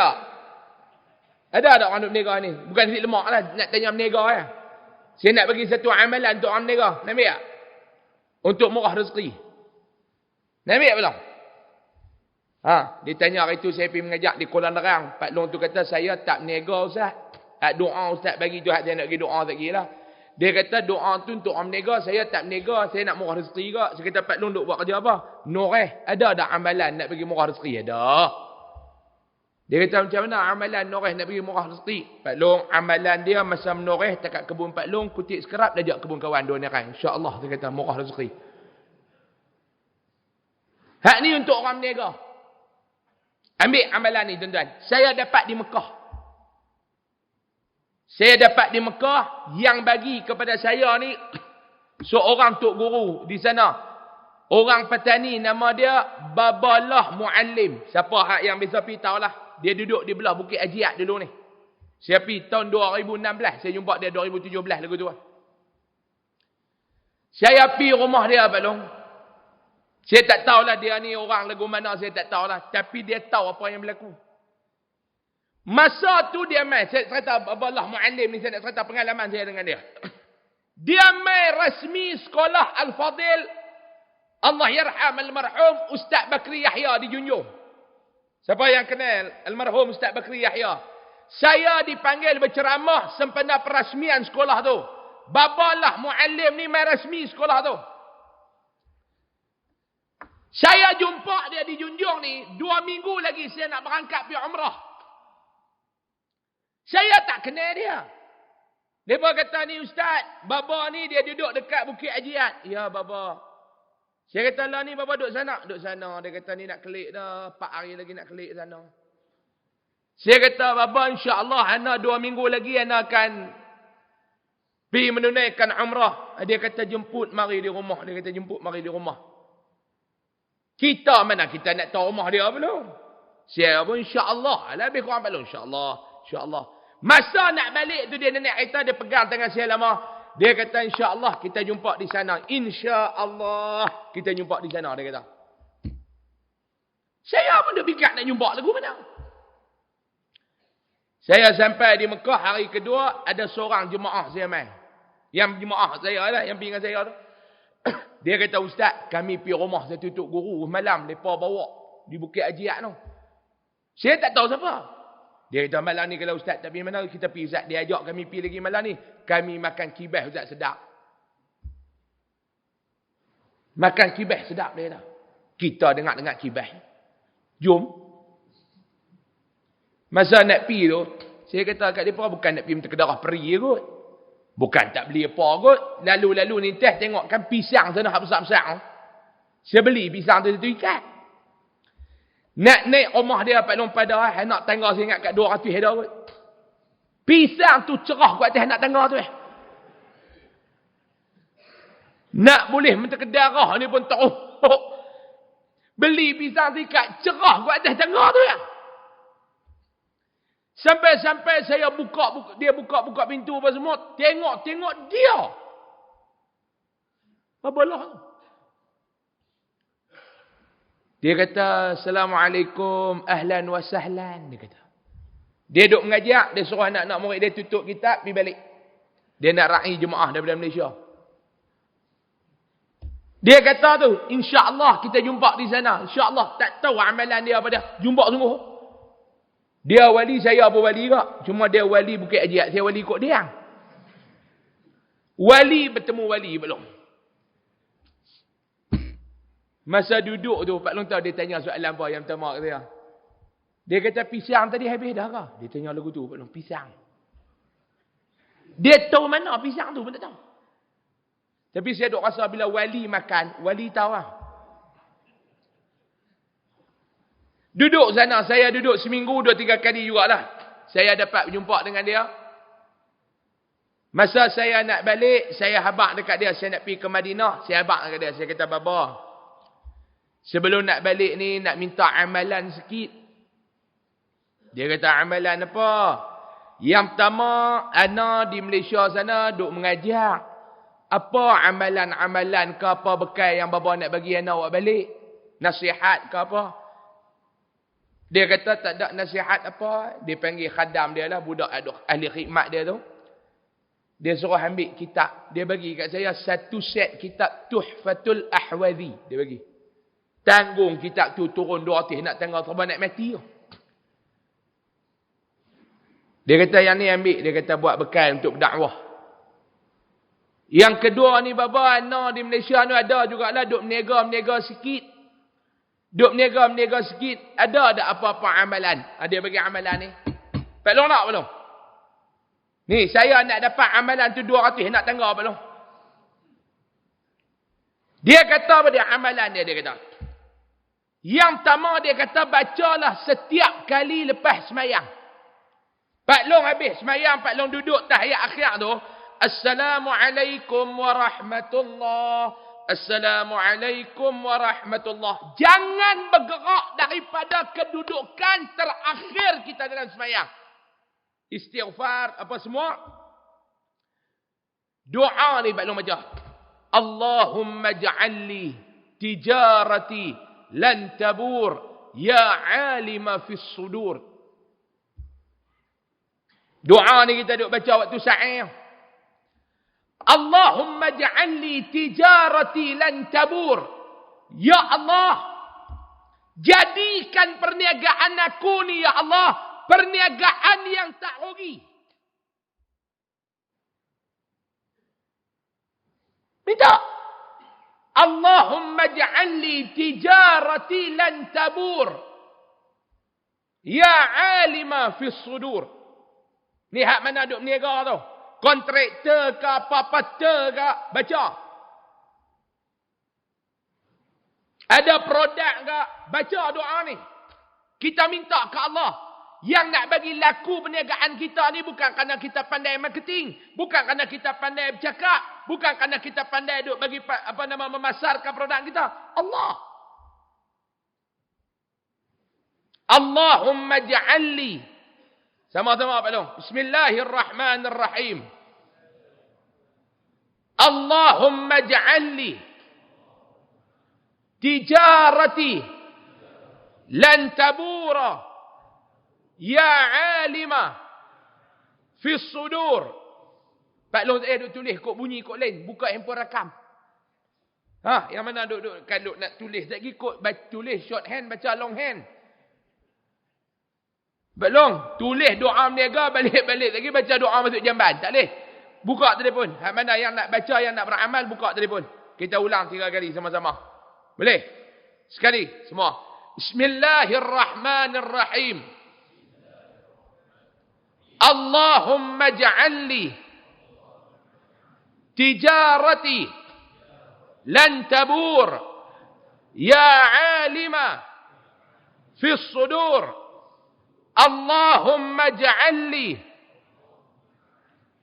Ada orang menega ni? Bukan nasi lemak lah. Nak tanya menega ya. Saya nak bagi satu amalan untuk orang menega. Nak ambil tak? Untuk murah rezeki. Nak ambil tak belum? Dia tanya hari tu saya pergi mengajak di Kuala Nerang. Pak Long tu kata saya tak menega Ustaz. Doa Ustaz bagi tu saya nak bagi doa lagi lah. Dia kata doa tu untuk orang menega. Saya tak menega. Saya nak murah rezeki juga. Saya kata Pak Long duk buat kerja apa? Noreh. Ada tak amalan nak bagi murah rezeki? Ada. Dia kata macam mana amalan noreh nak bagi murah rezeki? Pak Long amalan dia masa menoreh dekat kebun Pak Long. Kutik sekerap dah ajak kebun kawan dua nerang. InsyaAllah dia kata murah rezeki. Hak ni untuk orang menega. Ambil amalan ni tuan-tuan. Saya dapat di Mekah. Saya dapat di Mekah yang bagi kepada saya ni seorang tok guru di sana. Orang petani nama dia Babalah Muallim. Siapa yang bisa pergi tahu lah. Dia duduk di belah Bukit Ajiat dulu ni. Saya pergi tahun 2016. Saya jumpa dia 2017 lagu tu. Saya pergi rumah dia Pak Long. Saya tak tahulah dia ni orang lagu mana. Saya tak tahulah. Tapi dia tahu apa yang berlaku. Masa tu dia main. Saya cerita Babalah Muallim ni. Saya nak cerita pengalaman saya dengan dia. Dia main rasmi sekolah Al-Fadil. Allah yarham almarhum Ustaz Bakri Yahya di Junjung. Siapa yang kenal almarhum Ustaz Bakri Yahya? Saya dipanggil berceramah sempena perasmian sekolah tu. Babalah Muallim ni main rasmi sekolah tu. Saya jumpa dia di Junjung ni 2 minggu lagi saya nak berangkat pergi umrah. Saya tak kenal dia. Dia kata ni Ustaz, Baba ni dia duduk dekat Bukit Ajiat. Ya Baba. Saya kata lah ni Baba duduk sana. Duduk sana. Dia kata ni nak kelik dah. 4 hari lagi nak kelik sana. Saya kata Baba insyaAllah ana 2 minggu lagi ana akan pergi menunaikan umrah. Dia kata jemput mari di rumah. Dia kata jemput mari di rumah. Kita mana kita nak tahu rumah dia belum? Saya pun insyaAllah. Lebih kurang belum insyaAllah. InsyaAllah. Masa nak balik tu dia nenek kita dia pegang tangan saya lama. Dia kata insya-Allah kita jumpa di sana. Insya-Allah kita jumpa di sana dia kata. Saya pun dah fikir nak jumpa lagu mana. Saya sampai di Mekah hari kedua, ada seorang jemaah saya main. Yang jemaah saya lah, yang pergi dengan saya tu. Dia kata, Ustaz, kami pergi rumah satu tok guru malam, mereka bawa di Bukit Haji tu. Saya tak tahu siapa. Dia kata, malam ni kalau Ustaz tak pergi mana, kita pergi Ustaz. Dia ajak kami pergi lagi malam ni. Kami makan kibah Ustaz, sedap. Makan kibah sedap dia dah. Kita dengar-dengar kibah. Jom. Masa nak pergi tu, saya kata kat mereka, bukan nak pergi minta kedarah peri kot. Bukan tak beli apa kot. Lalu-lalu ni teh tengok kan pisang sana besar-besar. Saya beli pisang tu ikat. Nak naik rumah dia Pak Long Padar, nak tangga saya ingat kat 200 dah kot. Pisang tu cerah kat atas nak tangga tu. Nak boleh minta kedarah ni pun teruk. Beli pisang tu ikat cerah kat atas tangga tu ya. Sampai-sampai saya dia buka pintu apa semua, tengok dia. Apalah. Dia kata, Assalamualaikum, ahlan wa sahlan. Dia kata. Dia duduk mengajak, dia suruh anak-anak murid dia tutup kitab, pergi balik. Dia nak raih jemaah daripada Malaysia. Dia kata tu, insya-Allah kita jumpa di sana. Insya-Allah, tak tahu amalan dia apa dia. Jumpa sungguh. Dia wali, saya apa wali kak. Cuma dia wali Bukit Haji, saya wali kot dia. Wali bertemu wali belum. Masa duduk tu, Pak Long tahu dia tanya soalan apa yang pertama kata dia. Dia kata, pisang tadi habis dah kah? Dia tanya lagu tu, Pak Long, pisang. Dia tahu mana pisang tu pun tak tahu. Tapi saya duk rasa bila wali makan, wali tahu lah. Duduk sana, saya duduk seminggu 2-3 kali jugalah. Saya dapat berjumpa dengan dia. Masa saya nak balik, saya habaq dekat dia, saya nak pergi ke Madinah, saya habaq dekat dia, saya kata, Baba, sebelum nak balik ni, nak minta amalan sikit. Dia kata, amalan apa? Yang pertama, ana di Malaysia sana, duk mengajar. Apa amalan-amalan ke apa bekal yang Baba nak bagi ana awak balik? Nasihat ke apa? Dia kata tak ada nasihat apa. Dia panggil khadam dia lah, budak ahli khidmat dia tu. Dia suruh ambil kitab. Dia bagi kat saya satu set kitab Tuhfatul Ahwazi. Dia bagi. Tanggung kitab tu turun 200 nak tangga terbang nak mati tu. Dia kata yang ni ambil. Dia kata buat bekal untuk dakwah. Yang kedua ni baba, ana di Malaysia ni ada jugalah duk meniaga sikit. Duk meniaga sikit. Ada tak apa-apa amalan? Dia bagi amalan ni. Pak Long nak belum? Ni saya nak dapat amalan tu 200 nak tangga Pak Long. Dia kata apa dia amalan dia kata. Yang pertama dia kata bacalah setiap kali lepas semayang. Pak Long habis semayang, Pak Long duduk tahiyat akhir tu. Assalamualaikum warahmatullahi. Assalamualaikum warahmatullahi. Jangan bergerak daripada kedudukan terakhir kita dalam sembahyang. Istighfar apa semua. Doa ni Pak Long baca. Allahumma ja'alli tijarati lan tabur ya alima fis sudur. Doa ni kita duk baca waktu sa'i. Allahumma ja'alli tijarati lan tabur. Ya Allah, jadikan perniagaan aku ni ya Allah, perniagaan yang tak rugi. Minta. Allahumma ja'alli tijarati lan tabur. Ya alima fis sudur. Ni hak mana duk berniaga tu? Kontraktor ke apa-apa ke, baca. Ada produk ke, baca doa ni. Kita minta ke Allah. Yang nak bagi laku perniagaan kita ni bukan kerana kita pandai marketing. Bukan kerana kita pandai bercakap. Bukan kerana kita pandai duk bagi memasarkan produk kita. Allah. Allahumma ja'alli. Sama-sama Pak Long. Bismillahirrahmanirrahim. Allahumma ja'alli tijarati lan tabura ya alima fi sudur. Pak Long duk tulis kod bunyi kod lain, buka handphone rakam. Yang mana kalau nak tulis lagi kod tulis shorthand baca longhand. Pak Long tulis doa berniaga balik-balik lagi baca doa masuk jamban, tak boleh. Buka telefon. Hak mana yang nak baca, yang nak beramal, buka telefon. Kita ulang 3 kali sama-sama. Boleh? Sekali semua. Bismillahirrahmanirrahim. Allahumma ja'alli tijarati lan tabur ya alima fi sudur. Allahumma ja'alli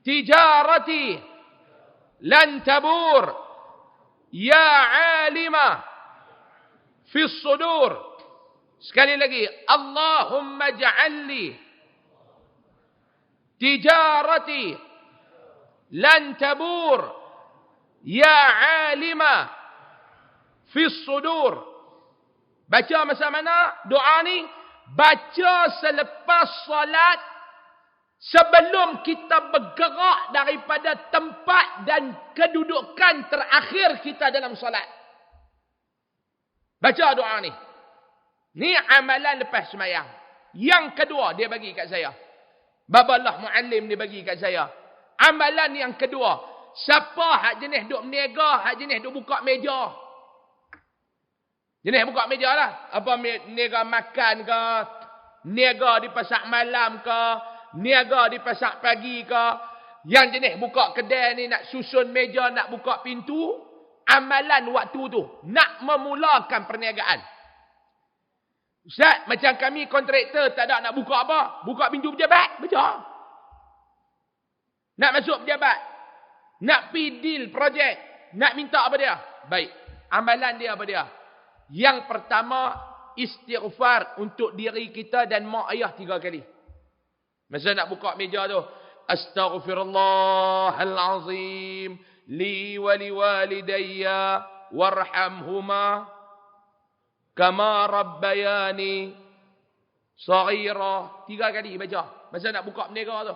tijarati lan tabur ya alima fi sudur. Sekali lagi. Allahumma ja'alli tijarati lan tabur ya alima fi sudur. Baca masa mana doa ni? Baca selepas salat, sebelum kita bergerak daripada tempat dan kedudukan terakhir kita dalam salat. Baca doa ni. Ni amalan lepas sembahyang. Yang kedua dia bagi kat saya. Babalah Muallim dia bagi kat saya. Amalan yang kedua, siapa hak jenis duk berniaga, hak jenis duk buka meja. Jenis buka meja lah. Apa niaga makan ke, niaga di pasar malam ke, niaga di pasar pagi ke. Yang jenis buka kedai ni nak susun meja, nak buka pintu. Amalan waktu tu, nak memulakan perniagaan. Ustaz, macam kami kontraktor tak ada nak buka apa? Buka pintu pejabat, baca. Nak masuk pejabat, nak pergi deal projek, nak minta apa dia? Baik, amalan dia apa dia? Yang pertama, istighfar untuk diri kita dan mak ayah 3 kali. Masa nak buka meja tu, astaghfirullahalazim li wa liwalidayya warhamhuma kama rabbayani saghira. 3 kali baca masa nak buka berniaga tu.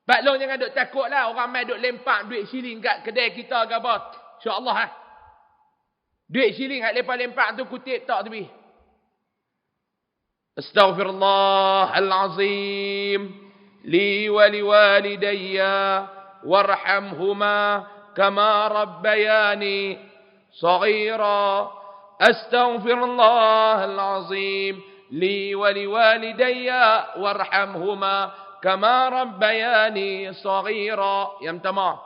Pak Long jangan duk takutlah orang mai duk lempak duit siling kat kedai kita ke apa. Insya-Allah duit siling hak lempak-lempak tu kutip tak tepi. Astaghfirullahalazim li wa liwalidayya warhamhuma kama rabbayani saghira. Astaghfirullahalazim li wa liwalidayya warhamhuma kama rabbayani saghira. Yang pertama.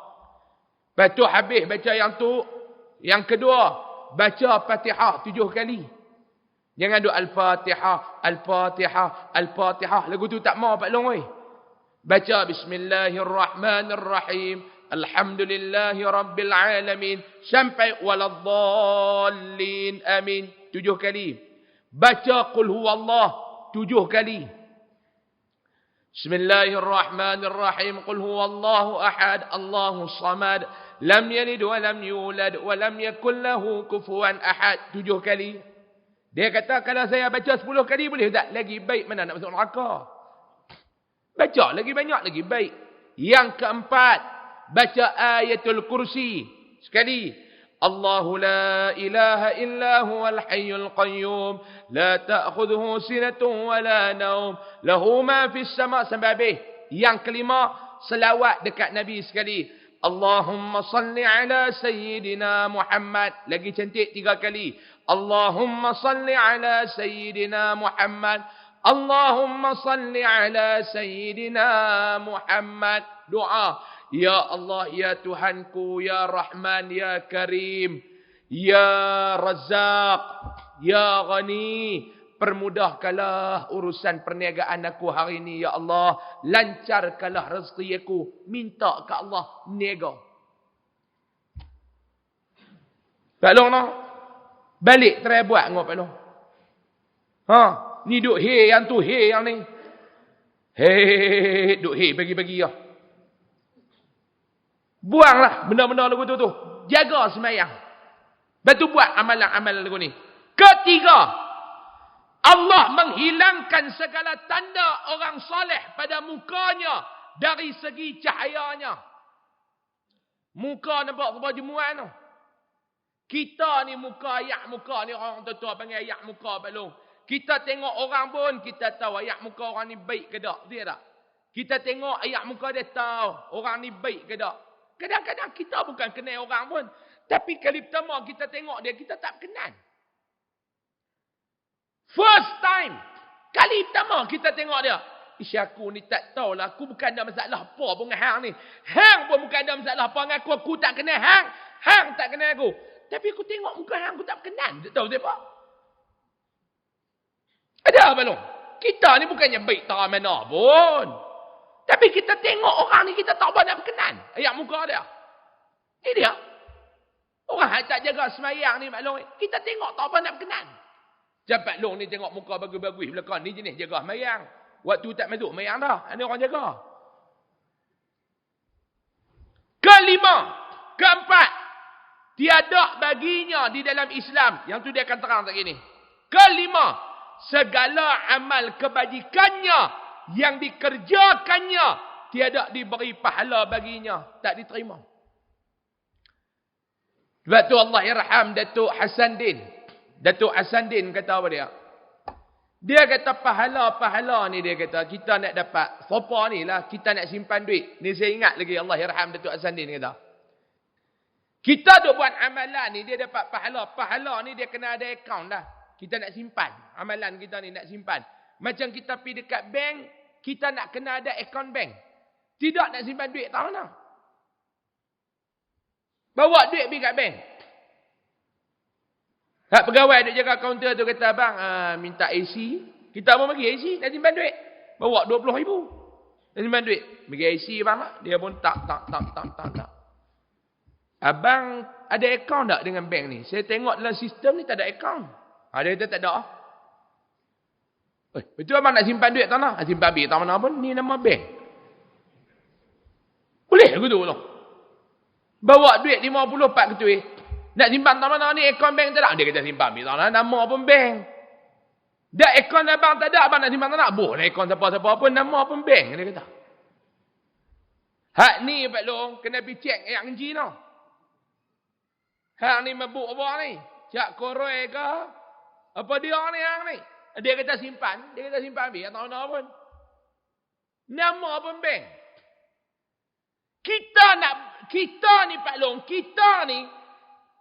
Lepas tu habis baca yang tu. Yang kedua, baca Fatihah 7 kali. Jangan duk Al-Fatihah, Al-Fatihah, Al-Fatihah. Lagu tu tak mau Pak Long oi. Baca Bismillahirrahmanirrahim. Alhamdulillahi Rabbil Alamin. Sampai Waladdallin. Amin. 7 kali. Baca Qul Huwallah 7 kali. Bismillahirrahmanirrahim. Qul Huwallahu Ahad. Allahu Samad. Lam yalid wa lam yulad wa lam yakul lahu kufuwan ahad. 7 kali. Dia kata kalau saya baca 10 kali boleh tak? Lagi baik mana nak masuk neraka. Baca lagi banyak lagi baik. Yang keempat, baca ayatul kursi sekali. Allahu la ilaha illa huwal hayyul qayyum la ta'khudhuhu sinatun wa la naum lahu ma fis sama' sampai habis. Yang kelima, selawat dekat Nabi sekali. Allahumma salli ala sayyidina Muhammad. Lagi cantik 3 kali. Allahumma salli ala sayyidina Muhammad. Allahumma salli ala sayyidina Muhammad. Doa. Ya Allah, ya Tuhanku, ya Rahman, ya Karim, ya Razzaq, ya Ghani. Permudahkanlah urusan perniagaan aku hari ini, ya Allah. Lancarkanlah rezeki aku. Minta ke Allah niaga. Pak Long no? Balik try buat ngok Pak Long. Ni duk he yang tu he yang ni. He duk he bagi-bagi ya. Buanglah benda-benda lagu tu. Jaga sembahyang. Batu buat amalan-amalan lagu ni. Ketiga, Allah menghilangkan segala tanda orang soleh pada mukanya dari segi cahayanya. Muka nampak kebal jemuan tu. Kita ni muka, ayak muka ni orang tua panggil ayak muka balong. Kita tengok orang pun kita tahu ayak muka orang ni baik ke tak. Betul tak? Kita tengok ayak muka dia tahu orang ni baik ke tak. Kadang-kadang kita bukan kenal orang pun. Tapi kali pertama kita tengok dia, kita tak kenal. First time. Kali pertama kita tengok dia. Aku ni tak tahulah. Aku bukan ada masalah apa pun dengan hang ni. Hang pun bukan ada masalah apa dengan aku. Aku tak kenal hang. Hang tak kenal aku. Tapi aku tengok muka hang, aku tak kenal. Tak tahu siapa. Ada apa belum? Kita ni bukannya baik tak mana pun. Tapi kita tengok orang ni, kita tak banyak berkenan. Ayak muka dia. Ini dia. Orang yang tak jaga semayang ni, Pak Long, kita tengok tak banyak berkenan. Pak Long ni tengok muka bagus-bagus belakang. Ni jenis jaga semayang. Waktu tak masuk semayang dah. Ini orang jaga. Kelima. Keempat. Tiada baginya di dalam Islam. Yang tu dia akan terang tak gini. Kelima. Segala amal kebajikannya yang dikerjakannya tiada diberi pahala baginya. Tak diterima. Sebab tu Allah yarham Datuk Hassan Din. Datuk Hassan Din kata apa dia? Dia kata pahala-pahala ni dia kata kita nak dapat. Sopa ni lah kita nak simpan duit. Ni saya ingat lagi Allah yarham Datuk Hassan Din kata. Kita duk buat amalan ni dia dapat pahala. Pahala ni dia kena ada akaun dah. Kita nak simpan. Amalan kita ni nak simpan. Macam kita pergi dekat bank, kita nak kena ada akaun bank. Tidak nak simpan duit, tak mana. Bawa duit pergi kat bank. Hak pegawai duk jaga kaunter tu kata, abang minta AC. Kita pun bagi AC, nak simpan duit. Bawa 20,000. Nak simpan duit. Bagi AC abang lah. Dia pun tak. Abang ada akaun tak dengan bank ni? Saya tengok dalam sistem ni tak ada akaun. Dia kata tak ada. Betul abang nak simpan duit tak nak? Simpan duit tak mana pun. Ni nama bank. Boleh aku tu lah. Bawa duit 54 ketui. Nak simpan tak mana ni? Akaun bank tak ada. Dia kata simpan duit tak nak. Nama pun bank. Dah akaun abang tak ada. Abang nak simpan tak nak? Boleh akaun siapa-siapa pun. Nama pun bank. Dia kata. Hak ni Pak Long. Kena pergi cek yang kenci no. Hang ni mabuk apa ni? Cak koroi ke? Apa dia ni hang ni? Dia kata simpan. Dia kata simpan habis. Tak tahu pun. Nama pun bank. Kita ni Pak Long. Kita ni.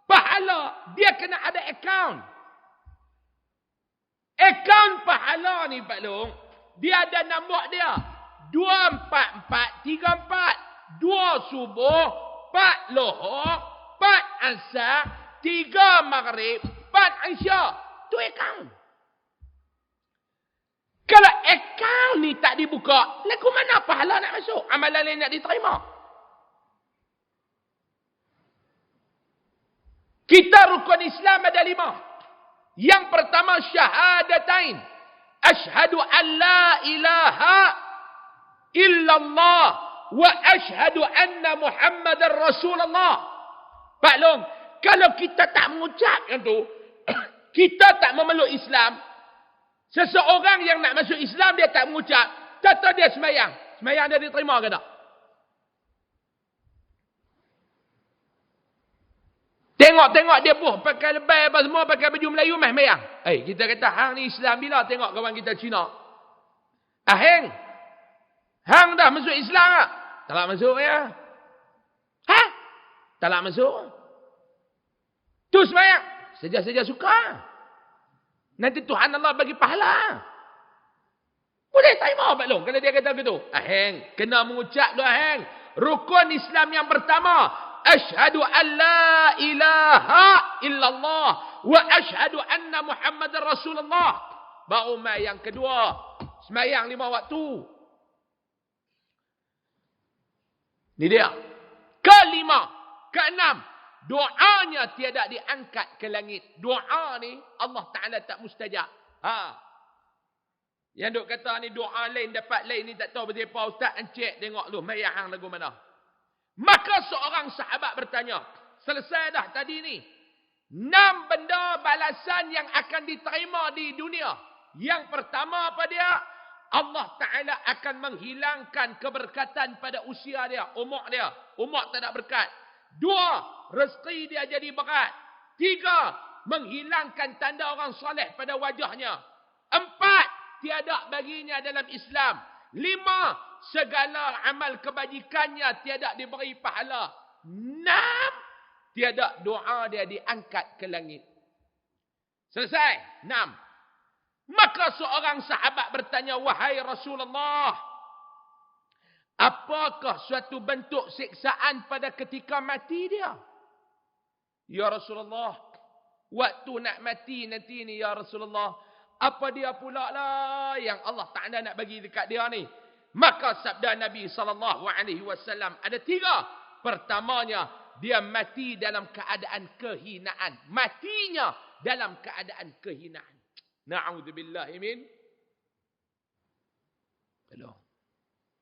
Pahala. Dia kena ada akaun. Akaun pahala ni Pak Long. Dia ada nombor dia. 24434. 2 subuh. 4 lohor. 4 asar, 3 maghrib, 4 isyak. Tu akaun. Kalau akaun ni tak dibuka, lagu mana pahala nak masuk? Amalan lain nak diterima. Kita rukun Islam ada 5. Yang pertama syahadatain. Ashhadu an la ilaha illallah wa ashhadu anna Muhammadar Rasulullah. Pak Long, kalau kita tak mengucap yang tu, kita tak memeluk Islam. Seseorang yang nak masuk Islam, dia tak mengucap. Kata dia semayang. Semayang dia diterima ke tak? Tengok dia pun pakai lebay apa semua, pakai baju Melayu, semayang. Kita kata, hang ni Islam bila tengok kawan kita Cina. Hang dah masuk Islam tak? Tak nak masuk ya. Tak nak masuk. Tu semayang. Saja-saja suka. Nanti Tuhan Allah bagi pahala. Boleh tak mau Pak Long kalau dia kata begitu? Kena mengucap doa rukun Islam yang pertama. Ashhadu an la ilaha illallah. Wa ashhadu anna Muhammadar Rasulullah. Baru mai yang kedua. Semayang 5 waktu. Ni dia. Kelima. Keenam, doanya tiada diangkat ke langit. Doa ni Allah Ta'ala tak mustajab. Yang duk kata ni doa lain dapat lain ni tak tahu betul apa. Ustaz encik tengok tu mayang hang lagu mana. Maka seorang sahabat bertanya, selesai dah tadi ni. 6 benda balasan yang akan diterima di dunia. Yang pertama apa dia? Allah Ta'ala akan menghilangkan keberkatan pada usia dia, umur dia. Umur tak ada berkat. 2, rezeki dia jadi berat. 3, menghilangkan tanda orang soleh pada wajahnya. 4, tiada baginya dalam Islam. 5, segala amal kebajikannya tiada diberi pahala. 6, tiada doa dia diangkat ke langit. Selesai. 6. Maka seorang sahabat bertanya, wahai Rasulullah, apakah suatu bentuk siksaan pada ketika mati dia? Ya Rasulullah, waktu nak mati nanti ni ya Rasulullah, apa dia pula lah yang Allah Ta'ala nak bagi dekat dia ni? Maka sabda Nabi SAW ada 3. Pertamanya, dia mati dalam keadaan kehinaan. Matinya dalam keadaan kehinaan. Na'udzubillahi min.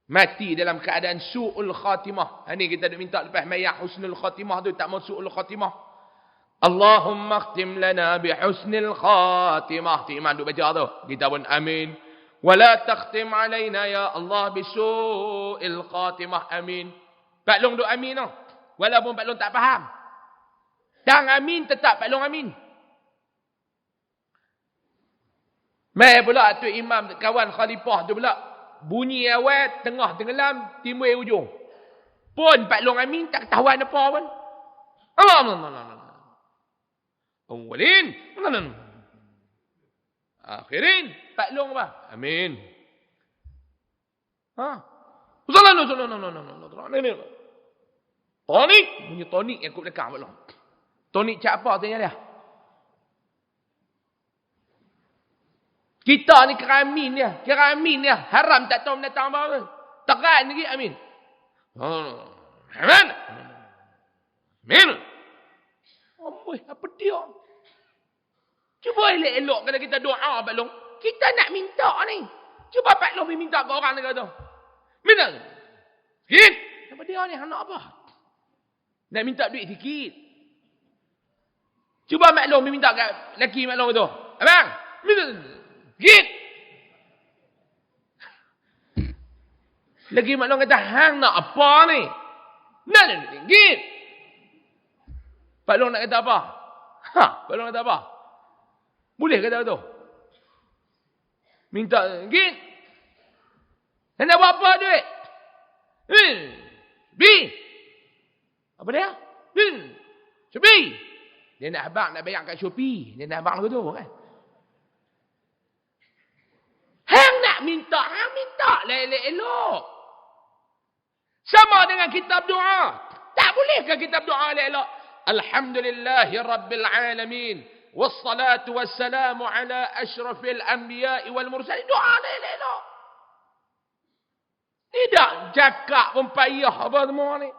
Mati dalam keadaan su'ul khatimah. Ini kita nak minta lepas mayat husnul khatimah tu, tak mau su'ul khatimah. Allahumma khtim lana bi husnil khatimah. Tu iman duk baca tu. Kita pun amin. Wala takhtim alaina ya Allah bi su'il khatimah. Amin. Pak Long duk amin tu. Walaupun Pak Long tak faham. Dan amin tetap Pak Long amin. Mai pula tu imam kawan khalifah tu pula bunyi awal tengah tenggelam timbul ujung. Pun Pak Long amin tak ketahuan apa pun. Awalin. Akhirin. Pak Long apa? Amin. Ha. Tonik. Bunyi tonik yang kat belakang Pak Long. Tonik cak apa tanya dia? Kita ni keramin dia. Keramin dia. Haram tak tahu mendatang apa. Teran lagi amin. Amin. Amin. Amboi, apa dia? Cuba elok-elok kalau kita doa Pak Long. Kita nak minta ni. Cuba Pak Long minta ke orang ni kata. Minta. Sikit. Apa dia ni? Anak apa? Nak minta duit sikit. Cuba Mak Long minta kat lelaki Mak Long tu. Abang. Minta. Git. Lagi Mak Long kata, hang nak apa ni? Nak git. Pak Long nak kata apa? Pak Long kata apa? Boleh kata tu? Minta git. Dan nak buat apa duit? Bi. Apa dia? Shopee. Dia nak abang nak bayar kat Shopee. Dia nak abang lagu tu kan? Hang nak minta, hang minta elok-elok. Sama dengan kitab doa. Tak boleh ke kitab doa elok-elok? Alhamdulillahi Rabbil Alamin. Wassalatu wassalamu ala ashrafil anbiya'i wal mursalin. Doa elok-elok. Tidak cakap pun payah apa semua ni.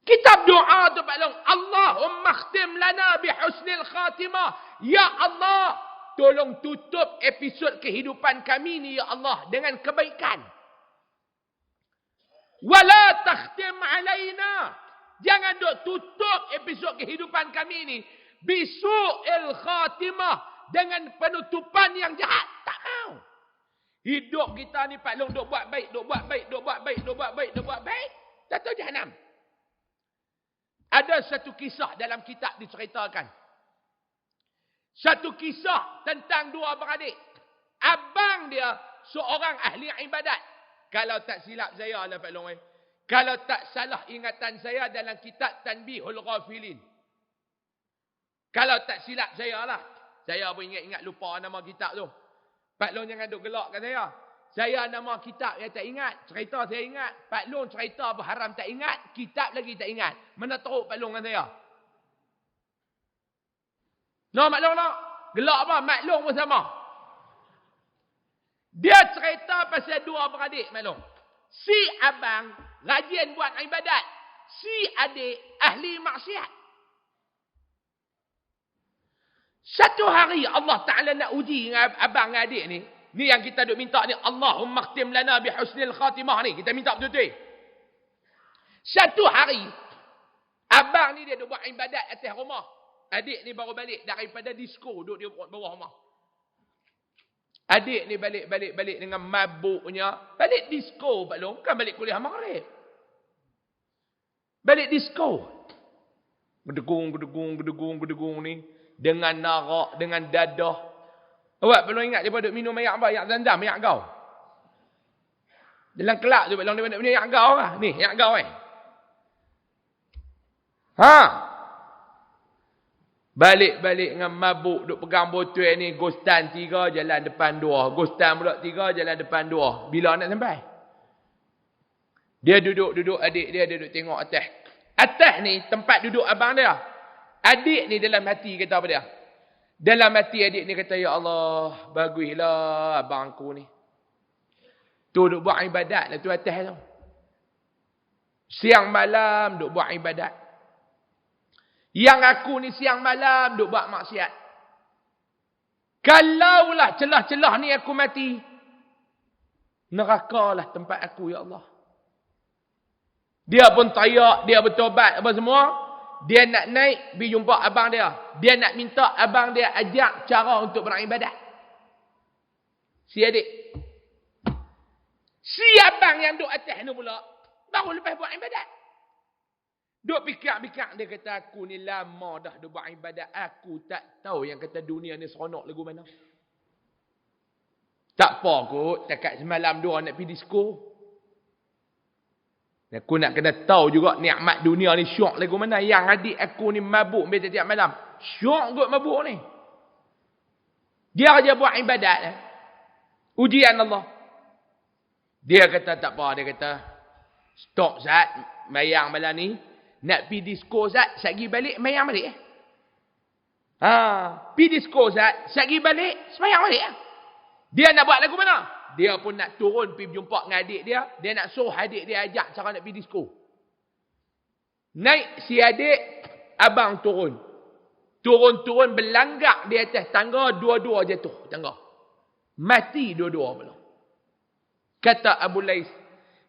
Kitab doa tu Pak Long. Allahumma khtim lana bi husnil khatimah. Ya Allah, tolong tutup episod kehidupan kami ni ya Allah dengan kebaikan. Wala takhtim alaina. Jangan duk tutup episod kehidupan kami ni bisu'il khatimah dengan penutupan yang jahat. Tak mau. Hidup kita ni Pak Long duk buat baik, duk buat baik, duk buat baik, duk buat baik, duk buat baik. Jatuh jahanam. Ada satu kisah dalam kitab diceritakan. Satu kisah tentang dua beradik. Abang dia seorang ahli ibadat. Kalau tak silap saya lah Pak Long. Kalau tak salah ingatan saya dalam kitab Tanbihul Ghafilin. Kalau tak silap saya lah. Saya pun ingat-ingat lupa nama kitab tu. Pak Long jangan duk gelak kat saya. Saya nama kitab yang tak ingat. Cerita saya ingat. Pak Long cerita apa haram tak ingat. Kitab lagi tak ingat. Mana teruk Pak Long dengan saya. No, Mak Long no. Gelak apa? Mak Long pun sama. Dia cerita pasal dua beradik Mak Long. Si abang rajin buat ibadat. Si adik ahli maksiat. Satu hari Allah Ta'ala nak uji dengan abang dengan adik ni. Ni yang kita duk minta ni. Allahumma khtim lana bihusnil khatimah ni. Kita minta betul-betul. Satu hari. Abang ni dia duk buat ibadat atas rumah. Adik ni baru balik daripada disko. Duduk di bawah rumah. Adik ni balik dengan mabuknya. Balik disco Pak Long. Bukan balik kuliah maghrib. Balik disco. Gedegung ni. Dengan narak, dengan dadah. Awak Pak Long ingat dia duduk minum ayak apa? Ayak zandam, ayak gau. Dalam kelab tu Pak Long dia duduk minum ayak gau lah. Ni, ayak gau Balik dengan mabuk, duk pegang botol ni, Ghostan 3, jalan depan 2. Ghostan pula 3, jalan depan 2. Bila nak sampai? Dia duduk, adik dia duduk tengok atas. Atas ni, tempat duduk abang dia. Adik ni dalam hati kata apa dia? Dalam hati adik ni kata, ya Allah, baguslah abang aku ni. Tu duk buat ibadat lah tu atas tu. Siang malam duk buat ibadat. Yang aku ni siang malam duk buat maksiat. Kalaulah celah-celah ni aku mati, nerakalah tempat aku, ya Allah. Dia pun tayak, dia bertobat apa semua. Dia nak naik pergi jumpa abang dia. Dia nak minta abang dia ajak cara untuk beribadat. Si adik. Si abang yang duk atas ni pula baru lepas buat ibadat. Duk pikir-pikir, dia kata aku ni lama dah duk buat ibadat. Aku tak tahu yang kata dunia ni seronok lagu mana. Tak apa kot, takat semalam dua nak pergi disco. Aku nak kena tahu juga nikmat dunia ni syok lagu mana. Yang adik aku ni mabuk tiap malam. Syok kot mabuk ni. Dia aja buat ibadat. Ujian Allah. Dia kata tak apa, dia kata stop Zat, mayang malam ni. Nak pergi disco Zat, sagi balik, mayang balik. Pergi disco Zat, sagi balik, semayang balik. Dia nak buat lagu mana? Dia pun nak turun pergi jumpa dengan adik dia. Dia nak suruh adik dia ajak cara nak pergi disco. Naik si adik, abang turun. Turun-turun berlanggak di atas tangga, dua-dua jatuh tangga. Mati dua-dua pula. Kata Abu Lais,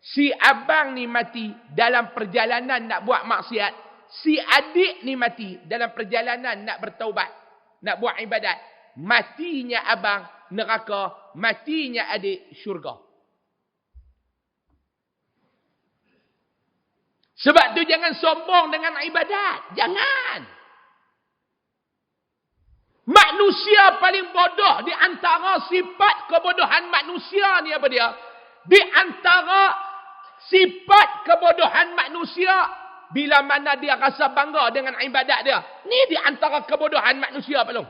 si abang ni mati dalam perjalanan nak buat maksiat. Si adik ni mati dalam perjalanan nak bertaubat, nak buat ibadat. Matinya abang neraka, matinya adik syurga. Sebab tu jangan sombong dengan ibadat. Jangan. Manusia paling bodoh di antara sifat kebodohan manusia ni apa dia? Di antara sifat kebodohan manusia, bila mana dia rasa bangga dengan ibadat dia. Ni di antara kebodohan manusia Pak Long.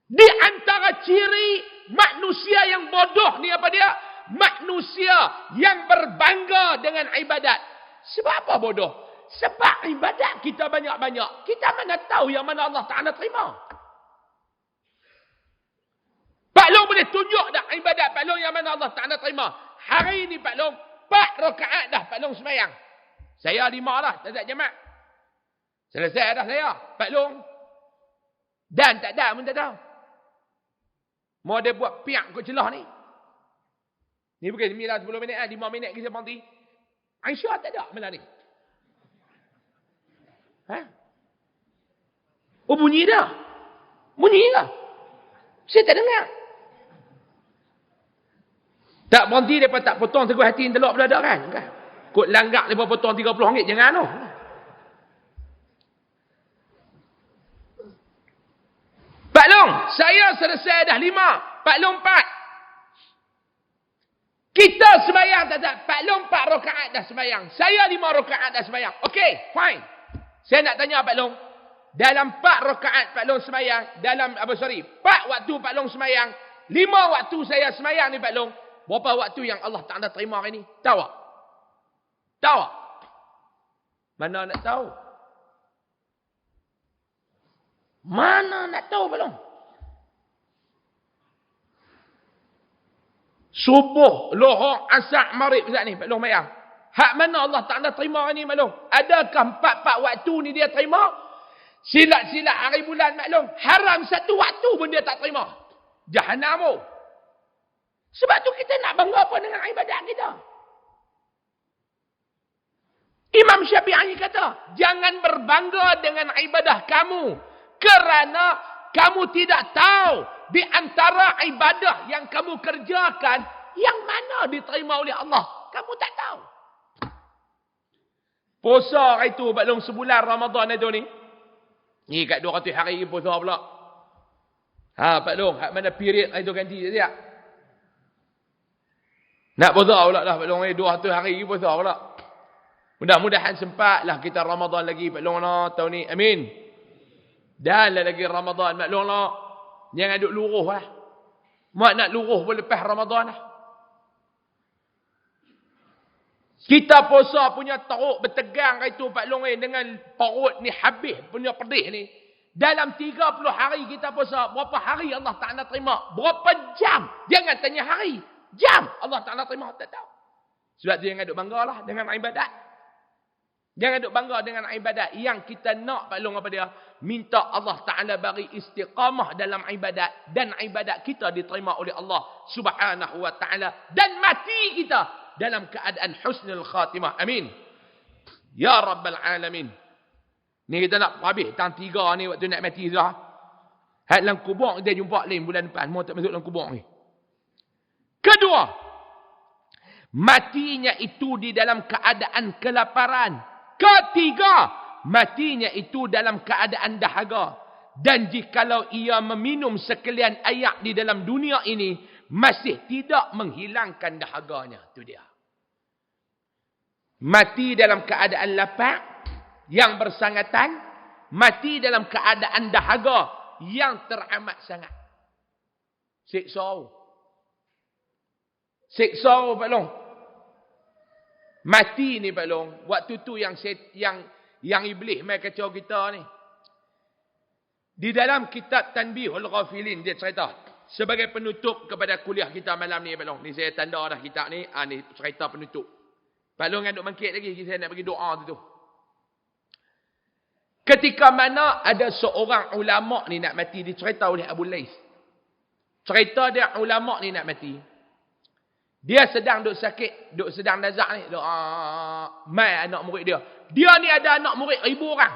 Di antara ciri manusia yang bodoh ni apa dia? Manusia yang berbangga dengan ibadat. Sebab apa bodoh? Sebab ibadat kita banyak-banyak. Kita mana tahu yang mana Allah Ta'ala terima. Pak Long boleh tunjuk dah ibadat Pak Long yang mana Allah Ta'ala terima. Hari ni Pak Long, 4 rakaat dah Pak Long semayang. Saya 5 lah, tak jamak. Selesai dah saya. Pak Long. Dan tak ada pun tak tahu. Mau dia buat piak kot celah ni. Ni bukan 9-10 minit lah. 5 minit kita berhenti. Aisyah tak ada malam ni. Oh bunyi dah. Bunyi lah. Saya tak dengar. Tak berhenti mereka tak potong teguh hati yang telok beladak kan. Kot langgak mereka potong RM30. Jangan tu. Pak Long, saya selesai dah 5. Pak Long 4. Kita sembahyang tak. Pak Long 4 rakaat dah sembahyang. Saya 5 rakaat dah sembahyang. Okey, fine. Saya nak tanya Pak Long. Dalam 4 rakaat Pak Long sembahyang. 4 waktu Pak Long sembahyang. 5 waktu saya sembahyang ni Pak Long. Berapa waktu yang Allah Ta'ala terima hari ni? Tahu tak? Tahu tak? Mana nak tahu? Mana nak tahu Pak Long? Subuh, lohor, asar, maghrib saat ni Pak Long mayang. Hak mana Allah Ta'ala terima hari ni Pak Long? Adakah 4 waktu ni dia terima? Silat-silat hari bulan Pak Long. Haram 1 waktu pun dia tak terima. Jahannam. Sebab tu kita nak bangga apa dengan ibadat kita. Imam Syafi'i kata, jangan berbangga dengan ibadah kamu. Kerana kamu tidak tahu di antara ibadah yang kamu kerjakan, yang mana diterima oleh Allah. Kamu tak tahu. Puasa itu belum sebulan Ramadan itu ni. Ni kat 200 hari puasa pula. Pak Long, hak mana period itu ganti dia. Nak puasa pula dah Pak Long, 200 hari puasa pula. Mudah-mudahan sempatlah kita Ramadan lagi Pak Long tahun ni. Amin. Dan lagi Ramadan Pak Long jangan duk luruh lah. Mak nak luruh pun lepas Ramadan lah. Kita puasa punya teruk bertegang itu Pak Long dengan perut ni habis punya pedih ni. Dalam 30 hari kita puasa, berapa hari Allah Ta'ala terima? Berapa jam? Jangan tanya hari. Jam Allah Ta'ala terima, tak tahu. Sebab tu jangan duk bangga lah dengan ibadat. Jangan duk bangga dengan ibadat. Yang kita nak Pak Long apa dia? Minta Allah Ta'ala bagi istiqamah dalam ibadat. Dan ibadat kita diterima oleh Allah Subhanahu Wa Ta'ala. Dan mati kita dalam keadaan husnul khatimah. Amin. Ya Rabbal Alamin. Ni kita nak habis tahun 3 ni waktu nak mati dah. Hak dalam kubur dia jumpa lain bulan depan. Mau tak masuk dalam kubur ni. Kedua, matinya itu di dalam keadaan kelaparan. Ketiga, matinya itu dalam keadaan dahaga. Dan jikalau ia meminum sekalian air di dalam dunia ini, masih tidak menghilangkan dahaganya. Itu dia. Mati dalam keadaan lapar yang bersangatan, mati dalam keadaan dahaga yang teramat sangat. Siksa. Siksa Pak Long. Mati ni Pak Long, waktu tu yang iblis mai kacau kita ni. Di dalam kitab Tanbihul Ghafilin dia cerita sebagai penutup kepada kuliah kita malam ni Pak Long. Ni saya tanda dah kitab ni, ni cerita penutup. Pak Long nak bangkit lagi, saya nak bagi doa tu. Ketika mana ada seorang ulama ni nak mati, dicerita oleh Abu Lais. Cerita dia ulama ni nak mati. Dia sedang duk sakit, duk sedang nazak ni, duk mai anak murid dia. Dia ni ada anak murid 1000 orang.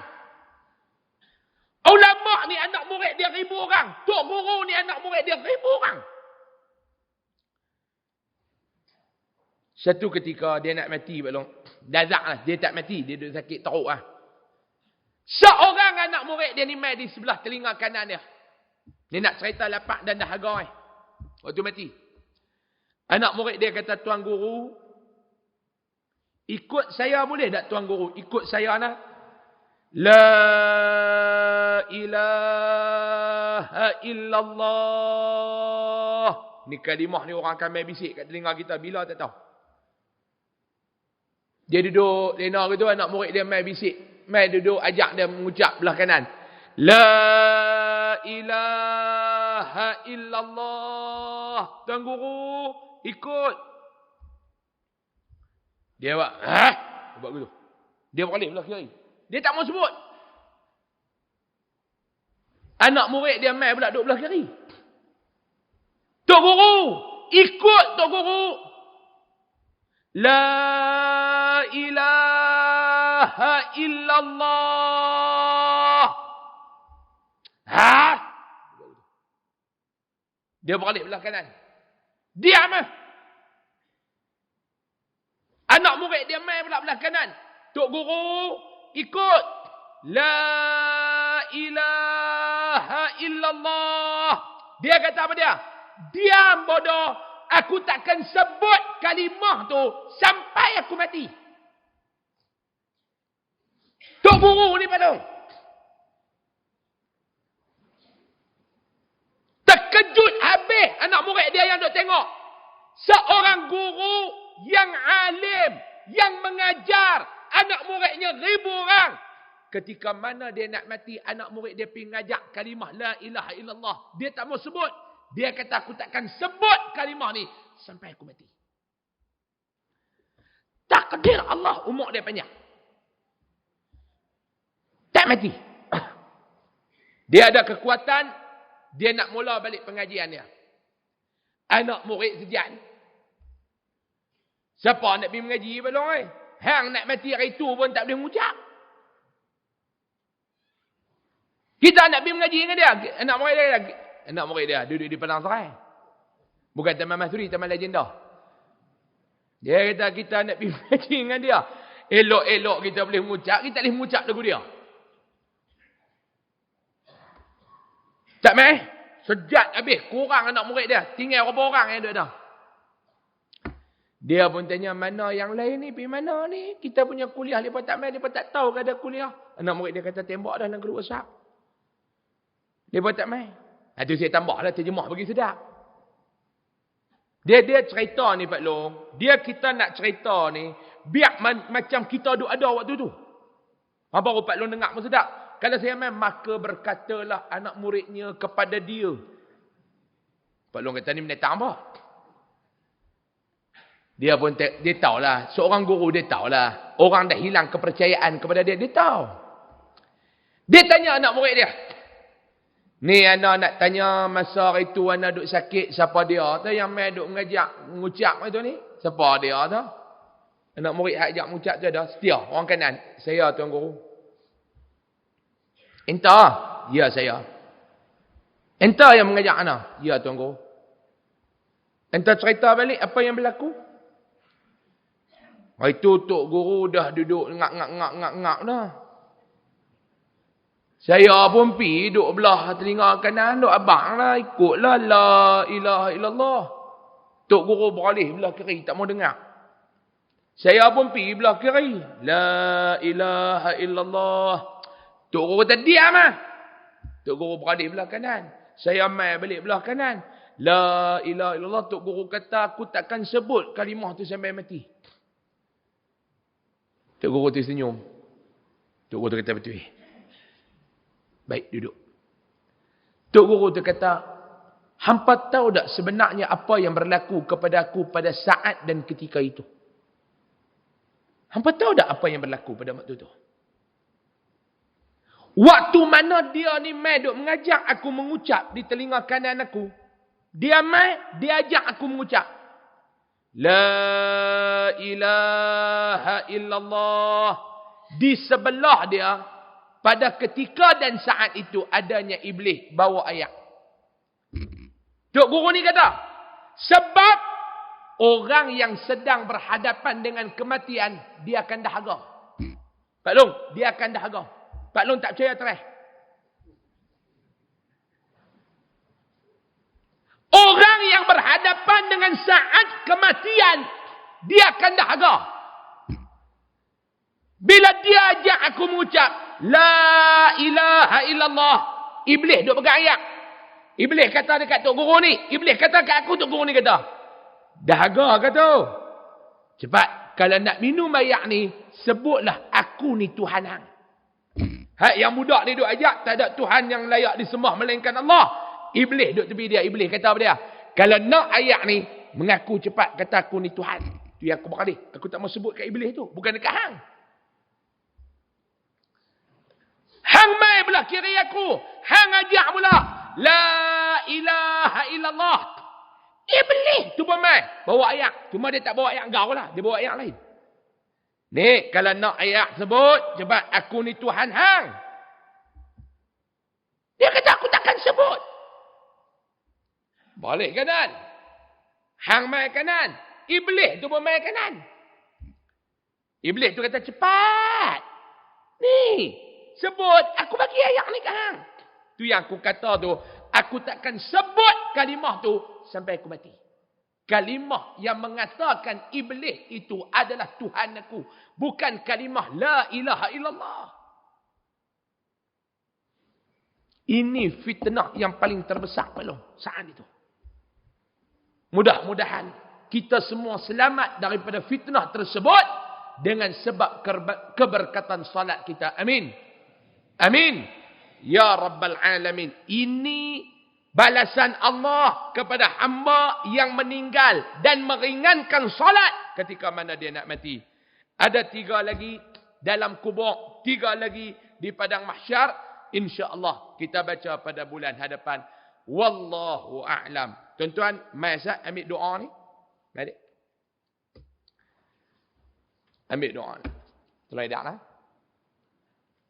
Ulama ni anak murid dia 1000 orang. Tok guru ni anak murid dia 1000 orang. Satu ketika dia nak mati, Pak Long. Nazak lah, dia tak mati, dia duk sakit teruk lah. Seorang anak murid dia ni mai di sebelah telinga kanan dia. Dia nak cerita lapak dan dahaga waktu mati. Anak murid dia kata, Tuan Guru, ikut saya boleh tak Tuan Guru? Ikut saya nak. La ilaha illallah. Ni kalimah ni orang akan main bisik kat telinga kita. Bila tak tahu. Dia duduk lena gitu, anak murid dia main bisik. Mai duduk ajak dia mengucap belah kanan. La ilaha illallah. Tuan Guru, ikut. Dia buat, buat gitu. Dia balik belah kiri. Dia tak mau sebut. Anak murid dia mai pula duduk belah kiri. Tuan Guru, ikut Tuan Guru. La ilaha illallah. Dia balik belah kanan. Diam. Anak murid dia mai pula belah kanan. Tok Guru, ikut. La ilaha illallah. Dia kata apa dia? Diam bodoh. Aku takkan sebut kalimah tu sampai aku mati. Tok Guru ni Pak Long. Terkejut habis anak murid dia yang duk tengok. Seorang guru yang alim, yang mengajar anak muridnya 1000 orang. Ketika mana dia nak mati, anak murid dia pergi ngajak kalimah la ilaha illallah. Dia tak mau sebut. Dia kata, aku takkan sebut kalimah ni sampai aku mati. Takdir Allah, umur dia panjang. Tak mati. Dia ada kekuatan, dia nak mula balik pengajian dia. Anak murid sejian. Siapa nak pergi mengaji Pak Long? Hang nak mati hari tu pun tak boleh mengucap. Kita nak pergi mengaji dengan dia. Anak murid dia duduk di Padang Serai. Bukan Taman Masuri, Taman Legenda. Dia kata kita nak pergi mengaji dengan dia. Elok-elok kita boleh mengucap. Kita boleh mengucap lagu dia. Tak main? Sejat habis. Kurang anak murid dia. Tinggal berapa orang yang duduk dah. Dia pun tanya, mana yang lain ni? Pergi mana ni? Kita punya kuliah. Mereka tak main. Mereka tak tahu ada kuliah. Anak murid dia kata, tembak dah dalam grup WhatsApp. Mereka tak main. Itu saya tambah lah. Terjemah bagi sedap. Dia cerita ni Pak Long. Dia kita nak cerita ni. Biar macam kita duduk ada waktu tu. Baru Pak Long dengar pun sedap. Kalau saya main, maka berkatalah anak muridnya kepada dia. Pak Long kata ni mendatang apa? Dia pun dia tahulah. Seorang guru dia tahulah. Orang dah hilang kepercayaan kepada dia. Dia tahu. Dia tanya anak murid dia. Ni anak nak tanya masa hari tu anak duk sakit. Siapa dia tu yang main duk mengucap itu ni? Siapa dia tu? Anak murid ajak mengucap tu dah. Setia. Orang kanan. Saya tuan guru. Entah. Ya saya. Entah yang mengajak anak. Ya tuan guru. Entah cerita balik apa yang berlaku. Hari tu Tok Guru dah duduk ngak dah. Saya pun pergi duduk belah telinga kanan, duduk abang lah, ikutlah la ilaha illallah. Tok Guru beralih belah kiri, tak mau dengar. Saya pun pergi belah kiri, la ilaha illallah. Tok Guru kata diam lah. Tok Guru beralih belah kanan. Saya mai balik belah kanan. La ilaha illallah. Tok Guru kata aku takkan sebut kalimah tu sampai mati. Tok Guru tu senyum. Tok Guru tu kata betul. Baik, duduk. Tok Guru tu kata, hampa tahu tak sebenarnya apa yang berlaku kepada aku pada saat dan ketika itu? Hampa tahu tak apa yang berlaku pada waktu itu? Waktu mana dia ni mai duk mengajak aku mengucap di telinga kanan aku. Dia mai, dia ajak aku mengucap. La ilaha illallah. Di sebelah dia, pada ketika dan saat itu adanya iblis bawa ayat. Tok Guru ni kata, sebab orang yang sedang berhadapan dengan kematian, dia akan dahaga. Pak Long, dia akan dahaga. Pak Long tak percaya terah. Orang yang berhadapan dengan saat kematian, dia akan dahaga. Bila dia ajak aku mengucap, la ilaha illallah, iblis duk pegang ayat. Iblis kata dekat Tok Guru ni, iblis kata kat aku, Tok Guru ni kata, dahaga kata. Cepat, kalau nak minum ayat ni, sebutlah aku ni Tuhan hang. Hai yang budak ni duk ajak, tak ada Tuhan yang layak disembah melainkan Allah. Iblis duk tepi dia. Iblis kata apa dia? Kalau nak ayat ni, mengaku cepat. Kata aku ni Tuhan. Tu yang aku berkali. Aku tak mau sebut kat iblis tu. Bukan dekat hang. Hang mai belah kiri aku. Hang ajak pula. La ilaha illallah. Iblis tu pun mai. Bawa ayat. Cuma dia tak bawa ayat engkau lah. Dia bawa ayat lain. Ni, kalau nak ayat sebut, cepat aku ni Tuhan hang. Dia kata aku takkan sebut. Balik kanan. Hang mai kanan. Iblis tu pun mai kanan. Iblis tu kata cepat. Ni. Sebut. Aku bagi ayat ni ke hang. Tu yang aku kata tu. Aku takkan sebut kalimah tu sampai aku mati. Kalimah yang mengatakan iblis itu adalah Tuhan aku. Bukan kalimah la ilaha illallah. Ini fitnah yang paling terbesar Pak saat itu. Mudah-mudahan kita semua selamat daripada fitnah tersebut dengan sebab keberkatan salat kita. Amin. Amin. Ya Rabbal Alamin. Ini balasan Allah kepada hamba yang meninggal dan meringankan salat ketika mana dia nak mati. Ada 3 lagi dalam kubur, 3 lagi di padang mahsyar. InsyaAllah kita baca pada bulan hadapan. Wallahu a'lam. Tuan-tuan, mai Ustaz ambil doa ni. Mari. Ambil doa ni. Tolong dak lah.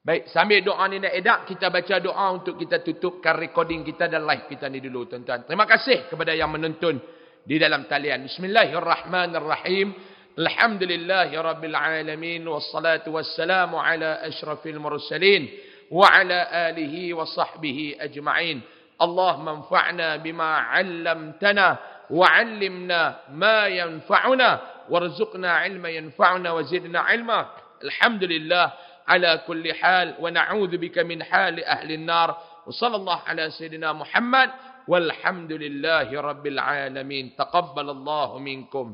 Baik, sambil doa ni nak edak, kita baca doa untuk kita tutupkan recording kita dan live kita ni dulu, tuan-tuan. Terima kasih kepada yang menonton di dalam talian. Bismillahirrahmanirrahim. Alhamdulillahirabbil alamin wassalatu wassalamu ala asyrafil mursalin wa ala alihi wa sahbihi ajma'in. Allahumma anfa'na bima 'allamtana wa 'allimna ma yanfa'una warzuqna 'ilman yanfa'una wa zidna 'ilma. Alhamdulillah على كل حال ونعوذ بك من حال أهل النار وصلى الله على سيدنا محمد والحمد لله رب العالمين تقبل الله منكم.